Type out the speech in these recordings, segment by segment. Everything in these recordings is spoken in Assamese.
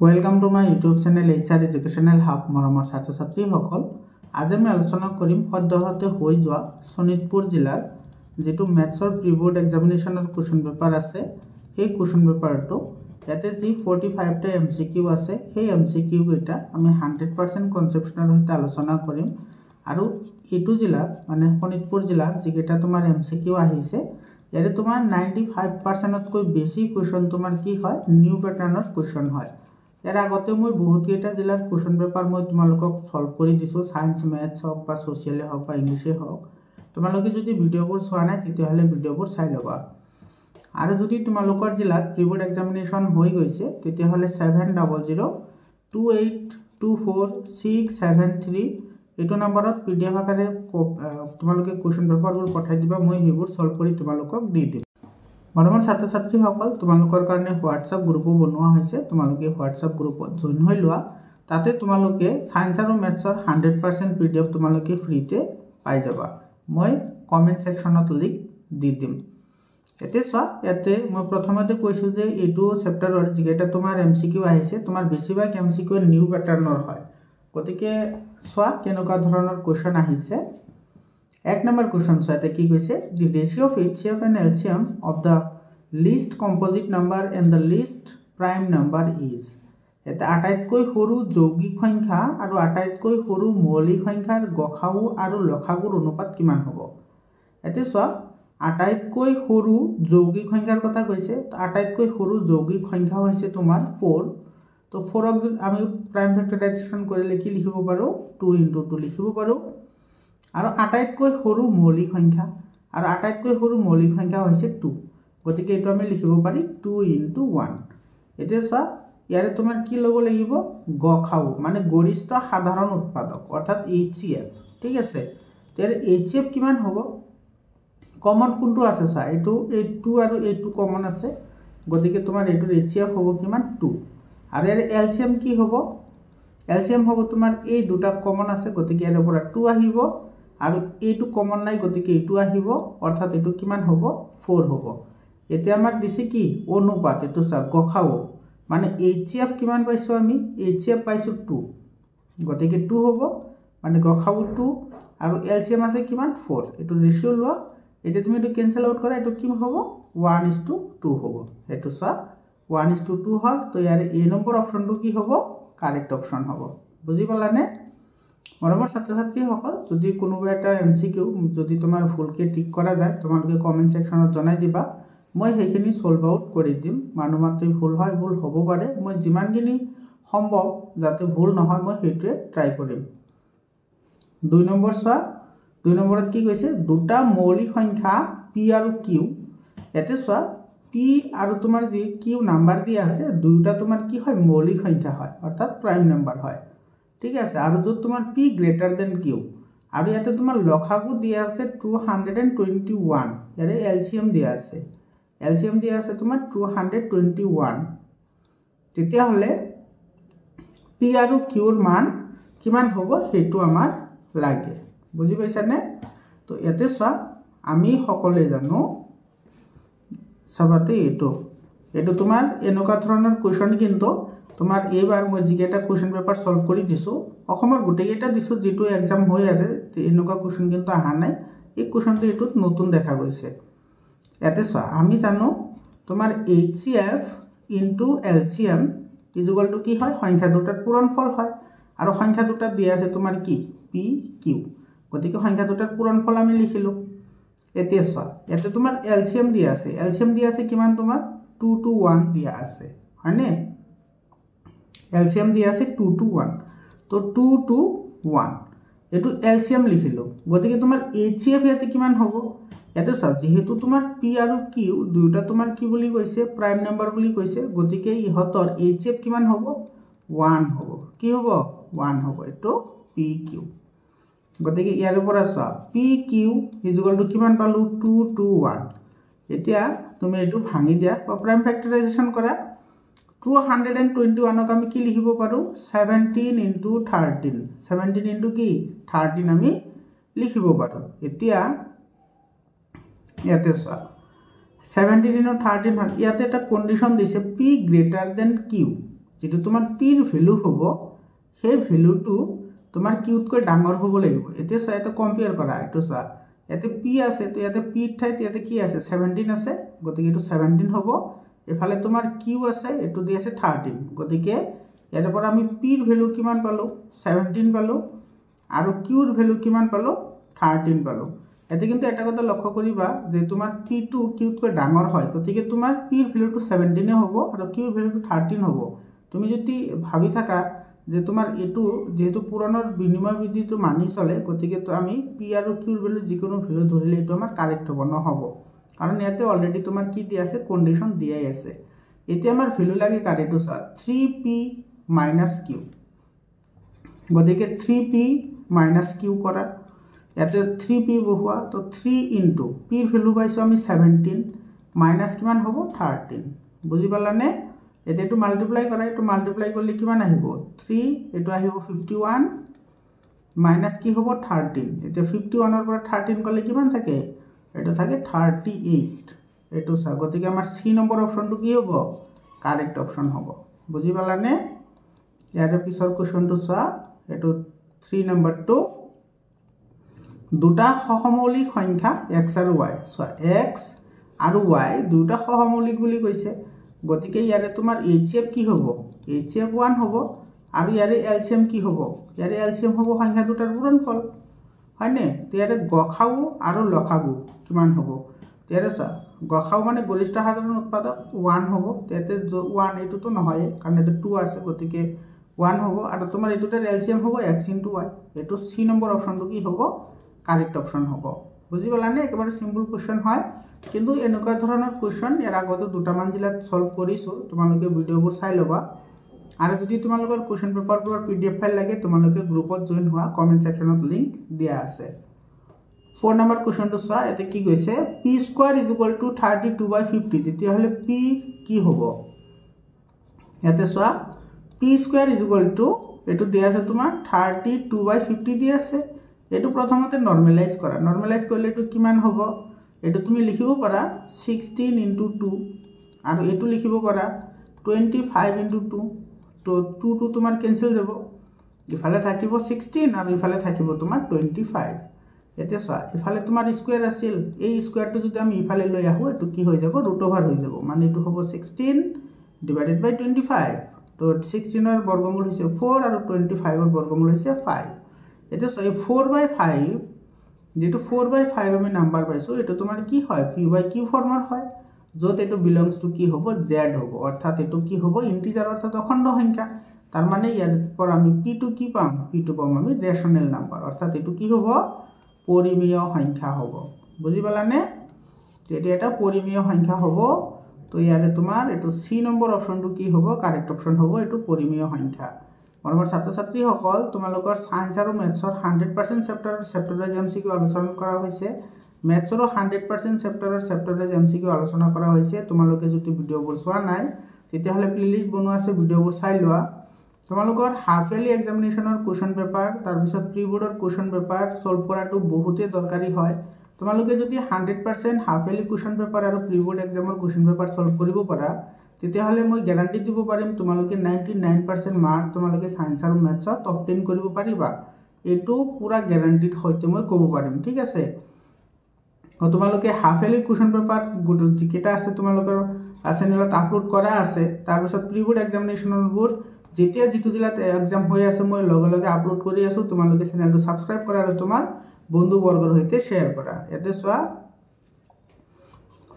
Welcome to my YouTube channel HR Educational Hub মৰমৰ ছাত্ৰ ছাত্ৰীসকল আজি আমি আলোচনা কৰিম সদ্যহতে হৈ যোৱা শোণিতপুৰ জিলাৰ যেটো ম্যাথছৰ প্ৰি বোৰ্ড এক্সামিনেশনৰ কোৱেশ্চন পেপাৰ আছে সেই কোৱেশ্চন পেপাৰটো ইয়াতে যি 45 টা এমসিকিউ আছে সেই এমসিকিউ কেইটা আমি 100% কনসেপচনৰ সৈতে আলোচনা কৰিম আৰু এটো জিলা মানে শোণিতপুৰ জিলা যিকেটা তোমাৰ এমসিকিউ আহিছে ইয়াৰে তোমাৰ 95% তকৈ বেছি কোৱেশ্চন তোমাৰ কি হয় নিউ প্যাটাৰ্নৰ কোৱেশ্চন হয় यार আগতে মই বহুত কেইটা জিলাৰ কোৱেশ্চন পেপাৰ মই তোমালোকক সলভ কৰি দিছো সায়েন্স ম্যাথছ হওক বা সোশিয়ালে হওক বা ইংলিশে হওক তোমালোকে যদি ভিডিওবোৰ চোৱা নাই তেতিয়াহলে ভিডিওবোৰ চাই লবা আৰু যদি তোমালোকৰ জিলাত প্ৰি বোৰ্ড এক্সামিনেশন হৈ গৈছে তেতিয়াহলে 7002824673 এটো নম্বৰত পিডিএফ আকাৰে তোমালোকে কোৱেশ্চন পেপাৰবোৰ পঠাই দিবা মই হেবোৰ সলভ কৰি তোমালোকক দি দিম মৰমৰ ছাত্ৰ ছাত্ৰীসকল তোমালোকৰ কাৰণে WhatsApp গ্ৰুপো বনোৱা হৈছে তোমালোকে WhatsApp গ্ৰুপত জয়েন হৈ লোৱা তাতে তোমালোকে সায়েন্স আৰু ম্যাথছৰ 100% পিডিএফ তোমালোকে ফ্ৰীতে পাই যাবা মই কমেন্ট সেকশনত লিংক দি দিম এতে সোৱা এতে মই প্ৰথমতে কৈছো যে এটো চেপ্টাৰৰ যিকেটা তোমাৰ এমসিকিউ আহিছে তোমাৰ বেছিভাগ এমসিকিউ নিউ প্যাটাৰ্নৰ হয় গতিকে সোৱা কেনেকুৱা ধৰণৰ কোৱেশ্চন আহিছে এক নম্বৰ কোৱেশ্চন সাথে কি কৈছে the ratio of HCF and LCM of the least composite number and the least prime number is এটা আটাইতকৈ সৰু যৌগিক সংখ্যা আৰু আটাইতকৈ সৰু মৌলিক সংখ্যাৰ গসাউ আৰু লসাগুৰ অনুপাত কিমান হ'ব এতে সোৱা আটাইতকৈ সৰু যৌগিক সংখ্যাৰ কথা কৈছে আটাইতকৈ সৰু যৌগিক সংখ্যা হৈছে তোমাৰ 4 তো 4ক যদি আমি প্ৰাইম ফেক্টৰাইজেচন কৰিলে কি লিখিব পাৰো 2 * 2 লিখিব পাৰো আৰু আটাইতকৈ সৰু মৌলিক সংখ্যা আৰু আটাইতকৈ সৰু মৌলিক সংখ্যা হৈছে 2 গতিকে এটো আমি লিখিব পাৰি 2 * 1 এতে সোৱা ইয়াৰে তোমাৰ কি লব লাগিব গখাউ মানে গৰিষ্ঠ সাধাৰণ উৎপাদক অৰ্থাৎ HCF ঠিক আছে তেৰ HCF কিমান হ'ব কমন কোনটো আছে সোৱা এটো 2 আৰু 2 কমন আছে গতিকে তোমাৰ এটো HCF হ'ব কিমান 2 আৰু ইয়াৰ LCM কি হ'ব LCM হ'ব তোমাৰ এই দুটা কমন আছে গতিকে ইয়াৰ পৰা 2 আহিব আৰু এটো কমন নাই গতিকে এটো আহিব অৰ্থাৎ এটো কিমান হ'ব 4 হ'ব এতে আমাৰ দিছে কি অনুপাত এটো সা গখাও মানে HCF কিমান পাইছো আমি HCF পাইছো 2 গতিকে 2 হ'ব মানে গখাও 2 আৰু LCM আছে কিমান 4 এটো ৰেশিও লোৱা এতে তুমি এটো ক্যান্সেল আউট কৰা এটো কি হ'ব 1:2 হ'ব এটো সা 1:2 হল তো ইয়াৰ এ নম্বৰ অপচনটো কি হ'ব কাৰেক্ট অপশন হ'ব বুজি পালানে মৰমৰ ছাত্ৰ ছাত্ৰীসকল যদি কোনোবা এটা এমসিকিউ যদি তোমাৰ ফুলকে টিক কৰা যায় তোমালোকে কমেন্ট সেকশনত জনাই দিবা মই হেখিনি সলভ আউট কৰি দিম মানুমাত্ৰি ভুল হয় ভুল হ'ব পাৰে মই যিমানখিনি সম্ভৱ যাতে ভুল নহয় মই হেটোৱে ট্ৰাই কৰিম 2 নম্বৰ সোৱা 2 নম্বৰত কি কৈছে দুটা মৌলিক সংখ্যা p আৰু q এতে সোৱা p আৰু তোমাৰ যি q নাম্বাৰ দিয়া আছে দুটা তোমাৰ কি হয় মৌলিক সংখ্যা হয় অৰ্থাৎ প্ৰাইম নাম্বাৰ হয় ঠিক আছে আৰু যত তোমাৰ p গ্ৰেটাৰ দেন q আৰু ইয়াতে তোমাৰ লসাগু দিয়া আছে 221 ইয়াৰে LCM দিয়া আছে তোমাৰ 221 তেতিয়া হলে p আৰু q ৰ মান কিমান হ'ব হেতু আমাৰ লাগে বুজি পাইছানে তো ইয়াতে সোৱা আমি সকলে জানো সবাতে এটো তোমাৰ এনেকুৱা ধৰণৰ কোৱেশ্চন কিন্তু তোমাৰ এবাৰ মই জিকেটা কোৱেশ্চন পেপাৰ সলভ কৰি দিছো অসমৰ গুটেকেটা দিছো যেটো এক্সাম হৈ আছে এনেকুৱা কোৱেশ্চন কিন্তু আহা নাই এই কোৱেশ্চনটো এটোত নতুন দেখা গৈছে এতে সোৱা আমি জানো তোমাৰ HCF * LCM = কি হয় সংখ্যা দুটাৰ পূৰণফল হয় আৰু সংখ্যা দুটা দিয়া আছে তোমাৰ কি p q গতিকে সংখ্যা দুটাৰ পূৰণফল আমি লিখিলো এতে সোৱা এতে তোমাৰ LCM দিয়া আছে কিমান তোমাৰ 2 to 1 দিয়া আছে হয়নে LCM দিয়া আছে 2 to 1 তো 2 to 1 এটো LCM লিখিলো গতিকে তোমাৰ HCF ইয়াতে কিমান হ'ব এতে সোৱা যেহেতু তোমাৰ p আৰু q দুটা তোমাৰ কি বুলি কৈছে প্ৰাইম নাম্বাৰ বুলি কৈছে গতিকে ইহতৰ HCF কিমান হ'ব 1 হ'ব কি হ'ব 1 হ'ব এটো pq গতিকে ইয়াৰ পৰা সোৱা pq = কিমান পালো 2 to 1 এতিয়া তুমি এটো ভাঙি দিয়া প্ৰাইম ফেক্টৰাইজেচন কৰা 221 ক আমি কি লিখিব পাৰো 17 * 13 17 * কি 13 আমি লিখিব পাৰো এতিয়া ইয়াতে সোৱা 17 * 13 ইয়াতে এটা কন্ডিশন দিছে p greater than q যেটো তোমাৰ পিৰ ভ্যালু হ'ব সেই ভ্যালুটো তোমাৰ কিউতকৈ ডাঙৰ হ'ব লাগিব এতিয়া চোৱা এটা কম্পেয়াৰ কৰা এটো চোৱা ইয়াতে পি আছে তো ইয়াতে পি ঠাইত ইয়াতে কি আছে 17 আছে গতিকে এটো 17 হ'ব এফালে তোমাৰ কিউ আছে এটো দি আছে 13 গতিকে ইয়াৰ পৰা আমি পিৰ ভ্যালু কিমান পালো 17 পালো আৰু কিউৰ ভ্যালু কিমান পালো 13 পালো এতে কিন্তু এটা কথা লক্ষ্য কৰিবা যে তোমাৰ p2 কিউতকৈ ডাঙৰ হয় গতিকে তোমাৰ পিৰ ভ্যালুটো 17 হ'ব আৰু কিউৰ ভ্যালুটো 13 হ'ব তুমি যদি ভাবি থাকা যে তোমাৰ এটো যেহেতু পুৰণৰ বিনিময় বিধিটো মানি চলে গতিকে তো আমি পি আৰু কিউৰ ভ্যালু যিকোনো ভ্যালু ধৰিলে এটো আমাৰ কাৰেক্ট হ'ব নহব কাৰণ ইয়াতে অলৰেডি তোমাৰ কি দি আছে কন্ডিশন দিয়াই আছে এতিয়া আমাৰ ভ্যালু লাগে কাৰেটো 3p - q গতিকে 3p - q কৰা ইয়াতে 3p বহুৱা তো 3 ইনটু p ৰ ভ্যালু পাইছো আমি 17 মাইনাস কিমান হ'ব 13 বুজি পালানে এটা এটো মাল্টিপ্লাই কৰা এটো মাল্টিপ্লাই কৰিলে কিমান আহিব 3 এটো আহিব 51 মাইনাস কি হ'ব 13 এটা 51 ৰ পৰা 13 কৰলে কিমান থাকে এটা থাকে 38 এটো সা গতিকে আমাৰ সি নম্বৰ অপশনটো কি হ'ব কাৰেক্ট অপশন হ'ব বুজি পালানে ইয়াৰ পিছৰ কোৱেশ্চনটো চোৱা এটো 3 নম্বৰটো দুটা সহমৌলিক সংখ্যা x আৰু y সো x আৰু y দুটা সহমৌলিক বুলি কৈছে গতিকে ইয়াৰে তোমাৰ hf কি হ'ব hf 1 হ'ব আৰু ইয়াৰে lcm কি হ'ব ইয়াৰে lcm হ'ব সংখ্যা দুটাৰ গুণনফল হয়নে ইয়াৰে গখাউ আৰু লখাগু কিমান হ'ব ইয়াৰে চা গখাউ মানে গৰিষ্ঠ সাধাৰণ উৎপাদক 1 হ'ব তেতে 1 এটো তো নহয় কাৰণ এটো 2 আছে গতিকে 1 হ'ব আৰু তোমাৰ এটোটাৰ lcm হ'ব x * y এটো c নম্বৰ অপশনটো কি হ'ব কাৰেক্ট অপশন হ'ব বুজি পালানে একেবাৰে সিম্পল কোৱেশ্চন হয় কিন্তু এনেকুৱা ধৰণৰ কোৱেশ্চন ইয়াৰ আগতে দুটা মান জিলাত সলভ কৰিছো তোমালোকে ভিডিওবোৰ চাই লবা আৰু যদি তোমালোকৰ কোৱেশ্চন পেপাৰবোৰ pdf ফাইল লাগে তোমালোকে গ্ৰুপত জয়েন হোৱা কমেন্ট সেকশনত লিংক দিয়া আছে 4 নম্বৰ কোৱেশ্চনটো চোৱা এতে কি কৈছে p² = 32/50 তেতিয়া হলে p কি হ'ব ইয়াতে চোৱা p² এটো দিয়া আছে তোমাৰ 32/50 দিয়া আছে এটো প্ৰথমতে নৰমালাইজ কৰা নৰমালাইজ কৰিলে এটো কিমান হ'ব এটো তুমি লিখিব পাৰা 16 * 2 আৰু এটো লিখিব পাৰা 25 * 2 তো 2 to তোমাৰ ক্যান্সেল যাব ইফালে থাকিব 16 আৰু ইফালে থাকিব তোমাৰ 25 এতে চোৱা ইফালে তোমাৰ স্কয়াৰ আছিল এই স্কয়াৰটো যদি আমি ইফালে লৈ আহো এটো কি হৈ যাব √ওভাৰ হৈ যাব মানে এটো হ'ব 16 / 25 তো 16 ৰ বৰ্গমূল হৈছে 4 আৰু 25 ৰ বৰ্গমূল হৈছে 5 এটা সো 4/5 যেটো 4/5 আমি নাম্বার পাইছো এটো তোমার কি হয় p/q ফর্মার হয় যত এটো বিলংস টু কি হ'ব z হ'ব অর্থাৎ এটো কি হ'ব ইন্টিজার অর্থাৎ অখণ্ড সংখ্যা তার মানে ইয়াৰ পর আমি p2 কি পাম p2 পাম আমি রেশনাল নাম্বার অর্থাৎ এটো কি হ'ব পরিমেয় সংখ্যা হ'ব বুজি পালানে এটা এটা পরিমেয় সংখ্যা হ'ব তো ইয়াৰে তোমাৰ এটো সি নম্বৰ অপশনটো কি হ'ব কাৰেক্ট অপশন হ'ব এটো পৰিমেয় সংখ্যা মৰমৰ ছাত্ৰ-ছাত্ৰী সকল তোমালোকৰ সায়েন্স আৰু ম্যাথছৰ 100% চেপ্টাৰ ৱাইজ এমসিকিউ আলোচনা কৰা হৈছে ম্যাথছৰ 100% চেপ্টাৰ ৱাইজ এমসিকিউ আলোচনা কৰা হৈছে তোমালোকে যদি ভিডিওবোৰ চোৱা নাই তেতিয়া হলে প্লেলিস্ট বনোৱা আছে ভিডিওবোৰ চাই লোৱা তোমালোকৰ হাফ ইয়াৰলি এক্সামিনেশনৰ কোৱেশ্চন পেপাৰ তাৰ পিছত প্ৰি বোৰ্ডৰ কোৱেশ্চন পেপাৰ সলভ কৰাটো বহুতে দৰকাৰী হয় তোমালোকে যদি 100% হাফ ইয়াৰলি কোৱেশ্চন পেপাৰ আৰু প্ৰি বোৰ্ড এক্সামৰ কোৱেশ্চন পেপাৰ সলভ কৰিব পাৰা তেতিয়া হলে মই গ্যাৰান্টি দিব পাৰিম তোমালোকে 99% মাৰ্ক তোমালোকে সায়েন্স আৰু ম্যাথছত অবটেইন কৰিব পাৰিবা এটো পুৰা গ্যাৰান্টিৰ সৈতে মই ক'ব পাৰিম ঠিক আছে তোমালোকে হাফ ইয়াৰলি কোৱেশ্চন পেপাৰ যিকেটা আছে তোমালোকৰ চেনেলত আপলোড কৰা আছে তাৰ পিছত প্ৰি বোৰ্ড এক্সামিনেশনৰ বোৰ যেতিয়া যিটো জিলাত এক্সাম হৈ আছে মই লগে লগে আপলোড কৰি আছো তোমালোকে চেনেলটো সাবস্ক্ৰাইব কৰা আৰু তোমাৰ বন্ধু বৰ্গৰ সৈতে শেয়াৰ কৰা এতে চোৱা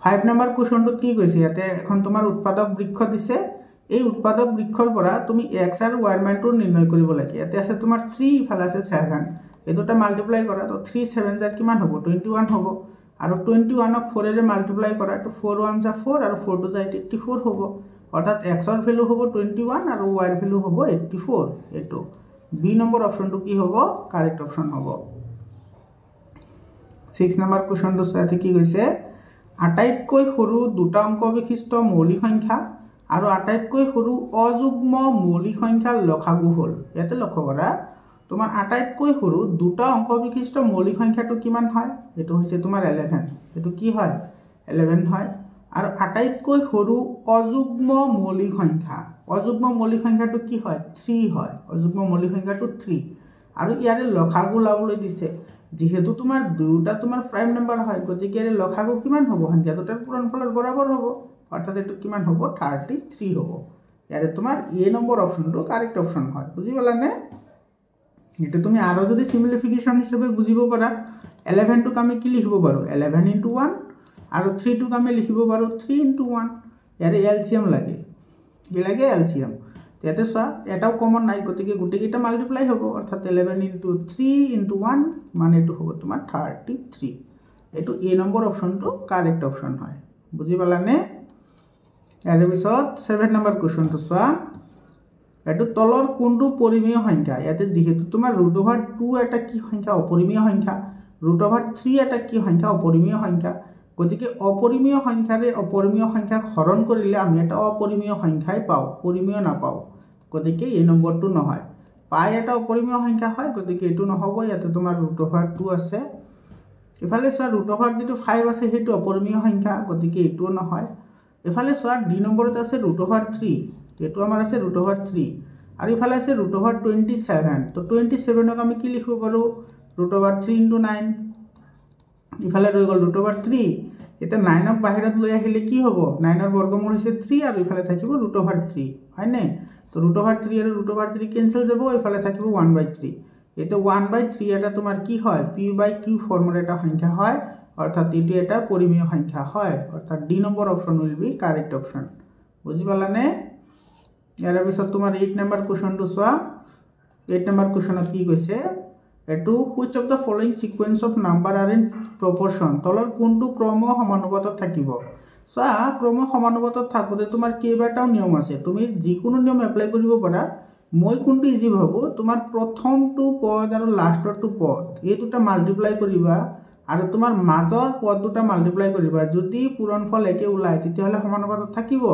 5 নম্বৰ কোৱেশ্চনটো কি কৈছে ইয়াতে এখন তোমাৰ উৎপাদক বৃক্ষ দিছে এই উৎপাদক বৃক্ষৰ পৰা তুমি x আৰু y মানটো নিৰ্ণয় কৰিব লাগে ইয়াতে আছে তোমাৰ 3 ইফালে আছে 7 এই দুটা মাল্টিপ্লাই কৰা তো 3 7 জাৰ কিমান হ'ব 21 হ'ব আৰু 21 ক 4 ৰে মাল্টিপ্লাই কৰা তো 4 1 যা 4 আৰু 4 2 যা 84 হ'ব অৰ্থাৎ x ৰ ভ্যালু হ'ব 21 আৰু y ৰ ভ্যালু হ'ব 84 এটো বি নম্বৰ অপশনটো কি হ'ব কাৰেক্ট অপশন হ'ব 6 নম্বৰ কোৱেশ্চনটো সাথে কি কৈছে আটাইতকৈ সৰু দুটা অংক বিশিষ্ট মৌলিক সংখ্যা আৰু আটাইতকৈ সৰু অযুগ্ম মৌলিক সংখ্যাৰ লসাগু হল ইয়াতে লক্ষ্য কৰা তোমাৰ আটাইতকৈ সৰু দুটা অংক বিশিষ্ট মৌলিক সংখ্যাটো কিমান হয় এটো হৈছে তোমাৰ 11 এটো কি হয় 11 হয় আৰু আটাইতকৈ সৰু অযুগ্ম মৌলিক সংখ্যা অযুগ্ম মৌলিক সংখ্যাটো কি হয় 3 হয় অযুগ্ম মৌলিক সংখ্যাটো 3 আৰু ইয়াৰে লসাগু লাবলৈ দিছে যেহেতু তোমাৰ দুটা তোমাৰ প্ৰাইম নাম্বাৰ হয় গতিকে ইয়াৰে লসাগু কিমান হ'ব সংখ্যা দুটাৰ পূৰণফলৰ বৰাবৰ হ'ব অৰ্থাৎ এটো কিমান হ'ব 33 হ'ব ইয়াৰে তোমাৰ এ নম্বৰ অপচনটো কাৰেক্ট অপচন হয় বুজি পালানে এটা তুমি আৰু যদি সিম্পলিফিকেশন হিচাপে বুজিব পাৰা 11 টো আমি কি লিখিব পাৰো 11 * 1 আৰু 3 টো আমি লিখিব পাৰো 3 * 1 ইয়াৰে এলসিএম লাগে কি লাগে এলসিএম তেতে সা এটাও কমন নাই গতিকে গুটেকিটা মাল্টিপ্লাই হ'ব অৰ্থাৎ 11 * 3 * 1 মানে এটো হ'ব তোমাৰ 33 এটো এ নম্বৰ অপচনটো কাৰেক্ট অপচন হয় বুজি পালানে ইয়াৰে পিছত 7 নম্বৰ কোৱেশ্চনটো সা এটো তলৰ কোনটো পৰিমেয় সংখ্যা ইয়াতে যেহেতু তোমাৰ √2 এটা কি সংখ্যা অপৰিমেয় সংখ্যা √3 এটা কি সংখ্যা অপৰিমেয় সংখ্যা গতিকে অপৰিমেয় সংখ্যাৰে অপৰিমেয় সংখ্যা হৰণ কৰিলে আমি এটা অপৰিমেয় সংখ্যাই পাও পৰিমেয় নাপাও গতিকে এই নম্বৰটো নহয় পাই এটা অপৰিমেয় সংখ্যা হয় গতিকে এটো নহব ইয়াতে তোমাৰ √2 আছে এফালে সা √2 যেটো 5 আছে হেতু অপৰিমেয় সংখ্যা গতিকে এটো নহয় এফালে সা ডি নম্বৰত আছে √3 এটো আমাৰ আছে √3 আৰু এফালে আছে √27 তো 27 ক আমি কি লিখিব পাৰো √3 * 9 ইফালে ৰৈ গল √3 এটা 9 ক বাহিৰত লৈ আহিলে কি হ'ব 9 ৰ বৰ্গমূল হৈছে 3 আৰু ইফালে থাকিব √3 হয় নে তো √3 আৰু √3 কেনসেল যাব ইফালে থাকিব 1/3 এটো 1/3 এটা তোমাৰ কি হয় p/q ফৰ্মৰ এটা সংখ্যা হয় অৰ্থাৎ এটো এটা পৰিমেয় সংখ্যা হয় অৰ্থাৎ D number option will be correct option বুজি পালানে ইয়াৰ পিছত তোমাৰ 8 নম্বৰ কোৱেশ্চনটো চোৱা 8 নম্বৰ কোৱেশ্চনত কি কৈছে এটো which of the following sequence of number are in proportion তলৰ কোনটো ক্ৰম সমানুপাতত থাকিব সা ক্ৰম সমানুপাতত থাকোতে তোমাৰ কেইবাটাও নিয়ম আছে তুমি যিকোনো নিয়ম এপ্লাই কৰিব পাৰা মই কোনটো ইজি ভাবো তোমাৰ প্ৰথমটো পদ আৰু লাষ্টৰটো পদ এই দুটা মাল্টিপ্লাই কৰিবা আৰু তোমাৰ মাজৰ পদ দুটা মাল্টিপ্লাই কৰিবা যদি পূৰণফল একে ওলাই তেতিয়াহলে সমানুপাতত থাকিব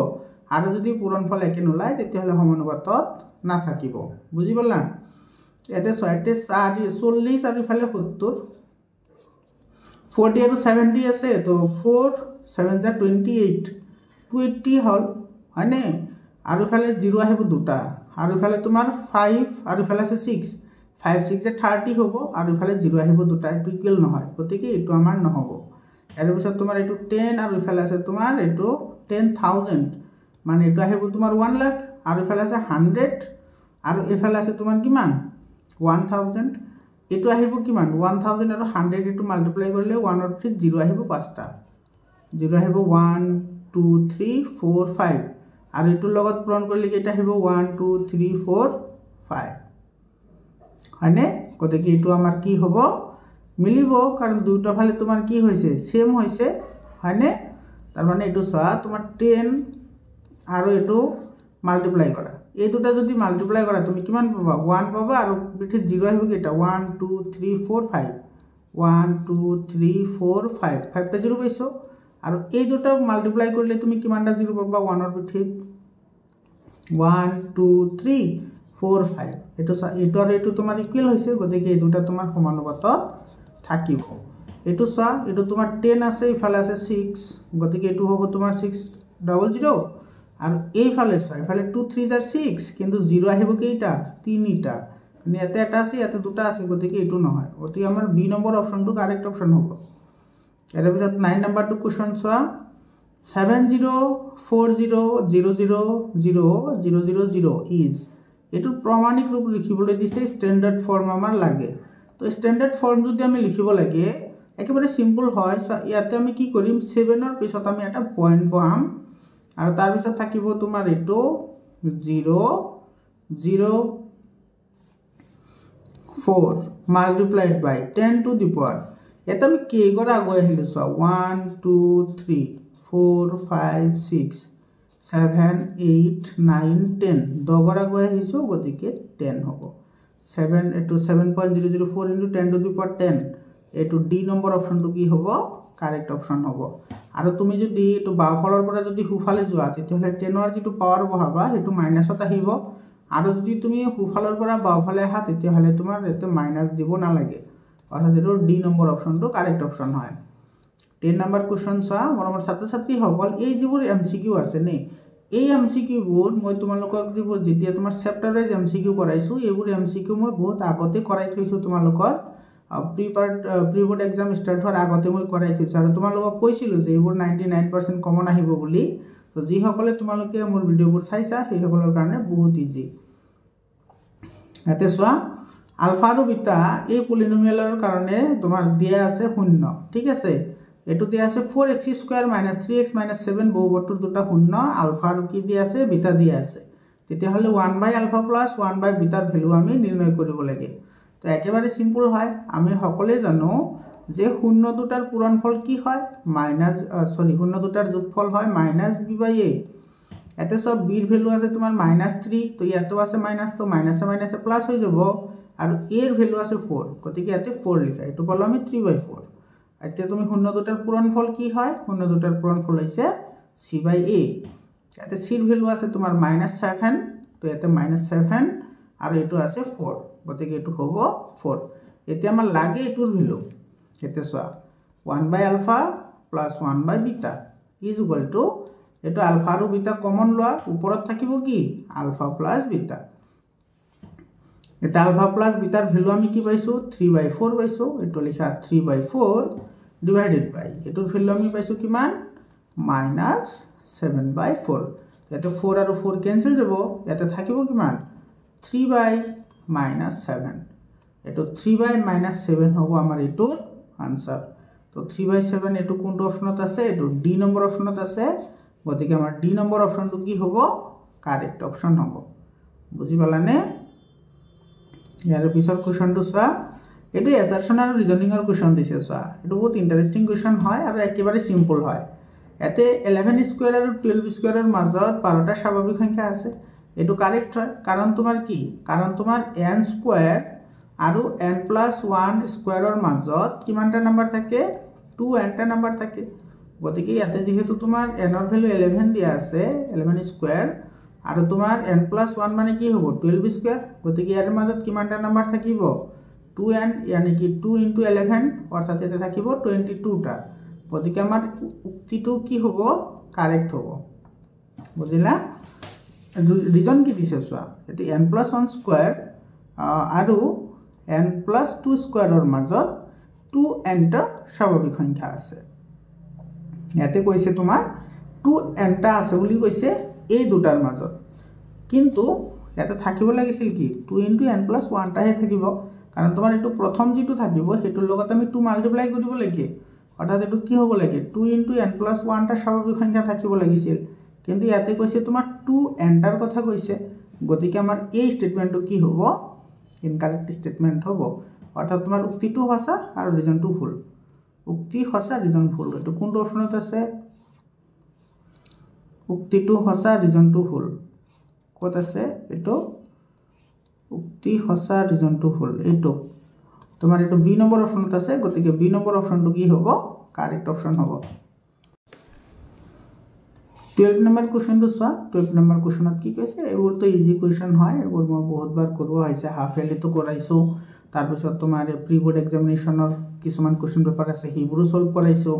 আৰু যদি পূৰণফল একে নোলায় তেতিয়াহলে সমানুপাতত নাথাকিব বুজি পালা এতে 40 আৰু ইফালে 70 40 আৰু 70 আছে তো 4 7 * 28 280 হল হয়নে আৰু ইফালে 0 আহিব দুটা আৰু ইফালে তোমাৰ 5 আৰু ইফালে আছে 6 5 6 * 30 হ'ব আৰু ইফালে 0 আহিব দুটা এটো ইকুৱেল নহয় গতিকে এটো আমাৰ নহব এৰ পিছত তোমাৰ এটো 10 আৰু ইফালে আছে তোমাৰ এটো 10000 মানে এটো আহিব তোমাৰ 1 লাখ আৰু ইফালে আছে 100 আৰু ইফালে আছে তোমাৰ কিমান 1000 এটো আহিব কিমান 1000 আৰু 100 এটো মাল্টিপ্লাই কৰিলে 1 ৰ ঠিক 0 আহিব পাঁচটা 0 আহিব 1 2 3 4 5 আৰু এটো লগত পূৰণ কৰিলে এটা আহিব 1 2 3 4 5 হয়নে গতিকে এটো আমাৰ কি হ'ব মিলিব কাৰণ দুটা ফালে তোমাৰ কি হৈছে সেম হৈছে হয়নে তাৰ মানে এটো সা তোমাৰ 10 আৰু এটো মাল্টিপ্লাই কৰা এই দুটা যদি মাল্টিপ্লাই কৰা তুমি কিমান পাবা 1 পাবা আৰু বিঠিত 0 আহিব কেটা 1 2 3 4 5 1 2 3 4 5 5 টা 0 পাইছো আৰু এই দুটা মাল্টিপ্লাই কৰিলে তুমি কিমানটা 0 পাবা 1 ৰ বিঠিত 1 2 3 4 5 এটো এটো আৰু এটো তোমাৰ ইকুৱেল হৈছে গতিকে এই দুটা তোমাৰ সমানুপাতত থাকিব এটো সা এটো তোমাৰ 10 আছে ইফালে আছে 6 গতিকে এটো হ'ব তোমাৰ 600 আৰু এইফালে সা ইফালে 2 3 * 6 কিন্তু 0 আহিব কেইটা তিনিটা মানে এতে এটা আছে এতে দুটা আছে গতিকে এটো নহয় অতি আমাৰ বি নম্বৰ অপচনটো কাৰেক্ট অপচন হ'ব এৰ পিছত 9 নম্বৰটো কোৱেশ্চন চোৱা 7040000000 ইজ এটো প্ৰমাণিক ৰূপ লিখিবলৈ দিছে স্ট্যান্ডাৰ্ড ফৰ্ম আমাৰ লাগে তো স্ট্যান্ডাৰ্ড ফৰ্ম যদি আমি লিখিব লাগে একেবাৰে সিম্পল হয় ইয়াতে আমি কি কৰিম 7 ৰ পিছত আমি এটা পয়েন্ট বহাম আৰু তাৰ পিছত থাকিব তোমাৰ এটো 0 0 4 multiplied by 10 to the power এটা আমি কে গৰা গৈ আহিলো সো 1 2 3 4 5 6 7 8 9 10 দগৰা গৈ আহিছো গতিকে 10 হ'ব 7 এটো 7.004 into 10 to the power 10 এটো ডি নম্বৰ অপচনটো কি হ'ব কাৰেক্ট অপচন হ'ব আৰু তুমি যদি এটো বাওফালৰ পৰা যদি হুফালে যোৱা তেতিয়াহলে 10 ৰ যেটো পাৱাৰ বহাবা এটো মাইনাসত আহিব আৰু যদি তুমি হুফালৰ পৰা বাওফালে আহা তেতিয়াহলে তোমাৰ এটো মাইনাস দিব না লাগে অৰ্থাৎ এটো ডি নম্বৰ অপচনটো কাৰেক্ট অপচন হয় 10 নম্বৰ কোৱেশ্চন চোৱা মৰমৰ ছাত্ৰ ছাত্ৰীসকল এই যিবোৰ এমসিকিউ আছে নে এই এমসিকিউবোৰ মই তোমালোকক যিবোৰ যেতিয়া তোমাৰ চেপ্টাৰ ওয়াইজ এমসিকিউ কৰাইছো এইবোৰ এমসিকিউ মই বহুত আগতে কৰাই থৈছো তোমালোকৰ প্ৰি বোৰ্ড এক্সাম স্টাৰ্ট হোৱাৰ আগতে মই কৰাই থৈছো আৰু তোমালোকক কৈছিলো যে এইবোৰ 99% কমন আহিব বুলি তো যিসকলে তোমালোকে মোৰ ভিডিওবোৰ চাইছা সেইসকলৰ কাৰণে বহুত ইজি এতে চোৱা আলফা আৰু বিটা এই পলিনোমিয়ালৰ কাৰণে তোমাৰ দিয়া আছে 0 ঠিক আছে এটো দিয়া আছে 4x² - 3x - 7 বহুবৰ্গৰ দুটা 0 আলফা আৰু কি দিয়া আছে বিটা দিয়া আছে তেতিয়া হলে 1/α + 1/βৰ ভ্যালু আমি নিৰ্ণয় কৰিব লাগে তো একেবাৰে সিম্পল হয় আমি সকলে জানো যে 0 দুটাৰ পূৰণফল কি হয় -0 দুটাৰ যোগফল হয় -b/a এতে সব b এর ভ্যালু আছে তোমার -3 তো ইয়াতো আছে মাইনাস তো মাইনাসে মাইনাসে প্লাস হৈ যাব আৰু a এর ভ্যালু আছে 4 গতিকে ইয়াতে 4 লিখা এটো পালো আমি 3/4 এতিয়া তুমি 0 দুটাৰ পূৰণফল কি হয় 0 দুটাৰ পূৰণফল হৈছে c/a ইয়াতে c এৰ ভ্যালু আছে তোমাৰ -7 তো ইয়াতে -7 আৰু এটো আছে 4 গতিকে এটো হ'ব 4 এতিয়া আমাৰ লাগে এটোৰ ভ্যালু এতে চোৱা 1/α + 1/β = এটো আলফা আৰু বিটা কমন লোৱা ওপৰত থাকিব কি আলফা প্লাস বিটা এটা আলফা প্লাস বিটাৰ ভ্যালু আমি কি পাইছো 3/4 পাইছো এটো লিখা 3/4 ডিভাইডেড বাই এটোৰ ভ্যালু আমি পাইছো কিমান -7/4 ইয়াতে 4 আৰু 4 ক্যান্সেল যাব ইয়াতে থাকিব কিমান 3/-7 এটো 3/-7 হ'ব আমাৰ এটোৰ আনসাৰ তো 3/7 এটো কোনটো অপশনত আছে এটো ডি নম্বৰ অপশনত আছে গতিকে আমাৰ ডি নম্বৰ অপশনটো কি হ'ব কাৰেক্ট অপশন হ'ব বুজি পালানে ইয়াৰ পিছৰ কোৱেশ্চনটো চোৱা এটো এসাৰশন আৰু ৰিজনিংৰ কোৱেশ্চন দিছে চোৱা এটো বহুত ইন্টাৰেস্টিং কোৱেশ্চন হয় আৰু একেবাৰে সিম্পল হয় এতে 11² আৰু 12² এৰ মাজত 12টা স্বাভাৱিক সংখ্যা আছে এটো কাৰেক্ট হয় কাৰণ তোমাৰ কি কাৰণ তোমাৰ n² আৰু n+1² এৰ মাজত কিমানটা নাম্বাৰ থাকে 2n টা নাম্বাৰ থাকে গতিকে ইয়াতে যেহেতু তোমাৰ n এৰ ভ্যালু 11 দিয়া আছে 11² আৰু তোমাৰ n+1 মানে কি হ'ব 12² গতিকে ইয়াৰ মাজত কিমানটা নাম্বাৰ থাকিব 2n यानी कि 2 * 11 অৰ্থাৎ এতে থাকিব 22টা গতিকে আমাৰ উক্তিটো কি হ'ব কাৰেক্ট হ'ব বুজিলা ৰিজন কি দিছে চোৱা এতে n+1² আৰু n+2² এৰ মাজত 2n টা স্বাভাবিক সংখ্যা আছে ইয়াতে কৈছে তোমাৰ 2n টা আছে বুলি কৈছে এই দুটাৰ মাজত কিন্তু ইয়াতে থাকিব লাগিছিল কি 2 * n+1 টাহে থাকিব কাৰণ তোমাৰ এটো প্ৰথম যেটো থাকিব হেতুৰ লগত আমি 2 মাল্টিপ্লাই কৰিব লাগে অৰ্থাৎ এটো কি হ'ব লাগে 2 * n+1 টা স্বাভাবিক সংখ্যা থাকিব লাগিছিল কিন্তু ইয়াতে কৈছে তোমাৰ 2n টাৰ কথা কৈছে গতিকে আমাৰ এই স্টেটমেন্টটো কি হ'ব ইনকাৰেক্ট স্টেটমেন্ট হ'ব অৰ্থাৎ তোমাৰ উক্তিটো সঁচা আৰু রিজনটো ভুল উক্তি সঁচা রিজন ভুল এটো কোনটো অপশনত আছে উক্তিটো সঁচা রিজনটো ভুল কত আছে এটো উক্তি সঁচা রিজনটো ভুল এটো তোমার এটো বি নম্বৰ অপশনত আছে গতিকে বি নম্বৰ অপশনটো কি হ'ব কাৰেক্ট অপশন হ'ব 12 নম্বৰ কোৱেশ্চনটো চোৱা 12 নম্বৰ কোৱেশ্চনত কি কৈছে এবোৰ তো ইজি কোৱেশ্চন হয় এবোৰ মই বহুতবাৰ কৰোৱা হৈছে হাফ ইয়াৰলি তো কৰাইছো তাৰ পিছত তোমাৰ প্ৰি বোৰ্ড এক্সামিনেশনৰ কিছুমান কোৱেশ্চন পেপাৰ আছে হিবোৰো সলভ কৰাইছো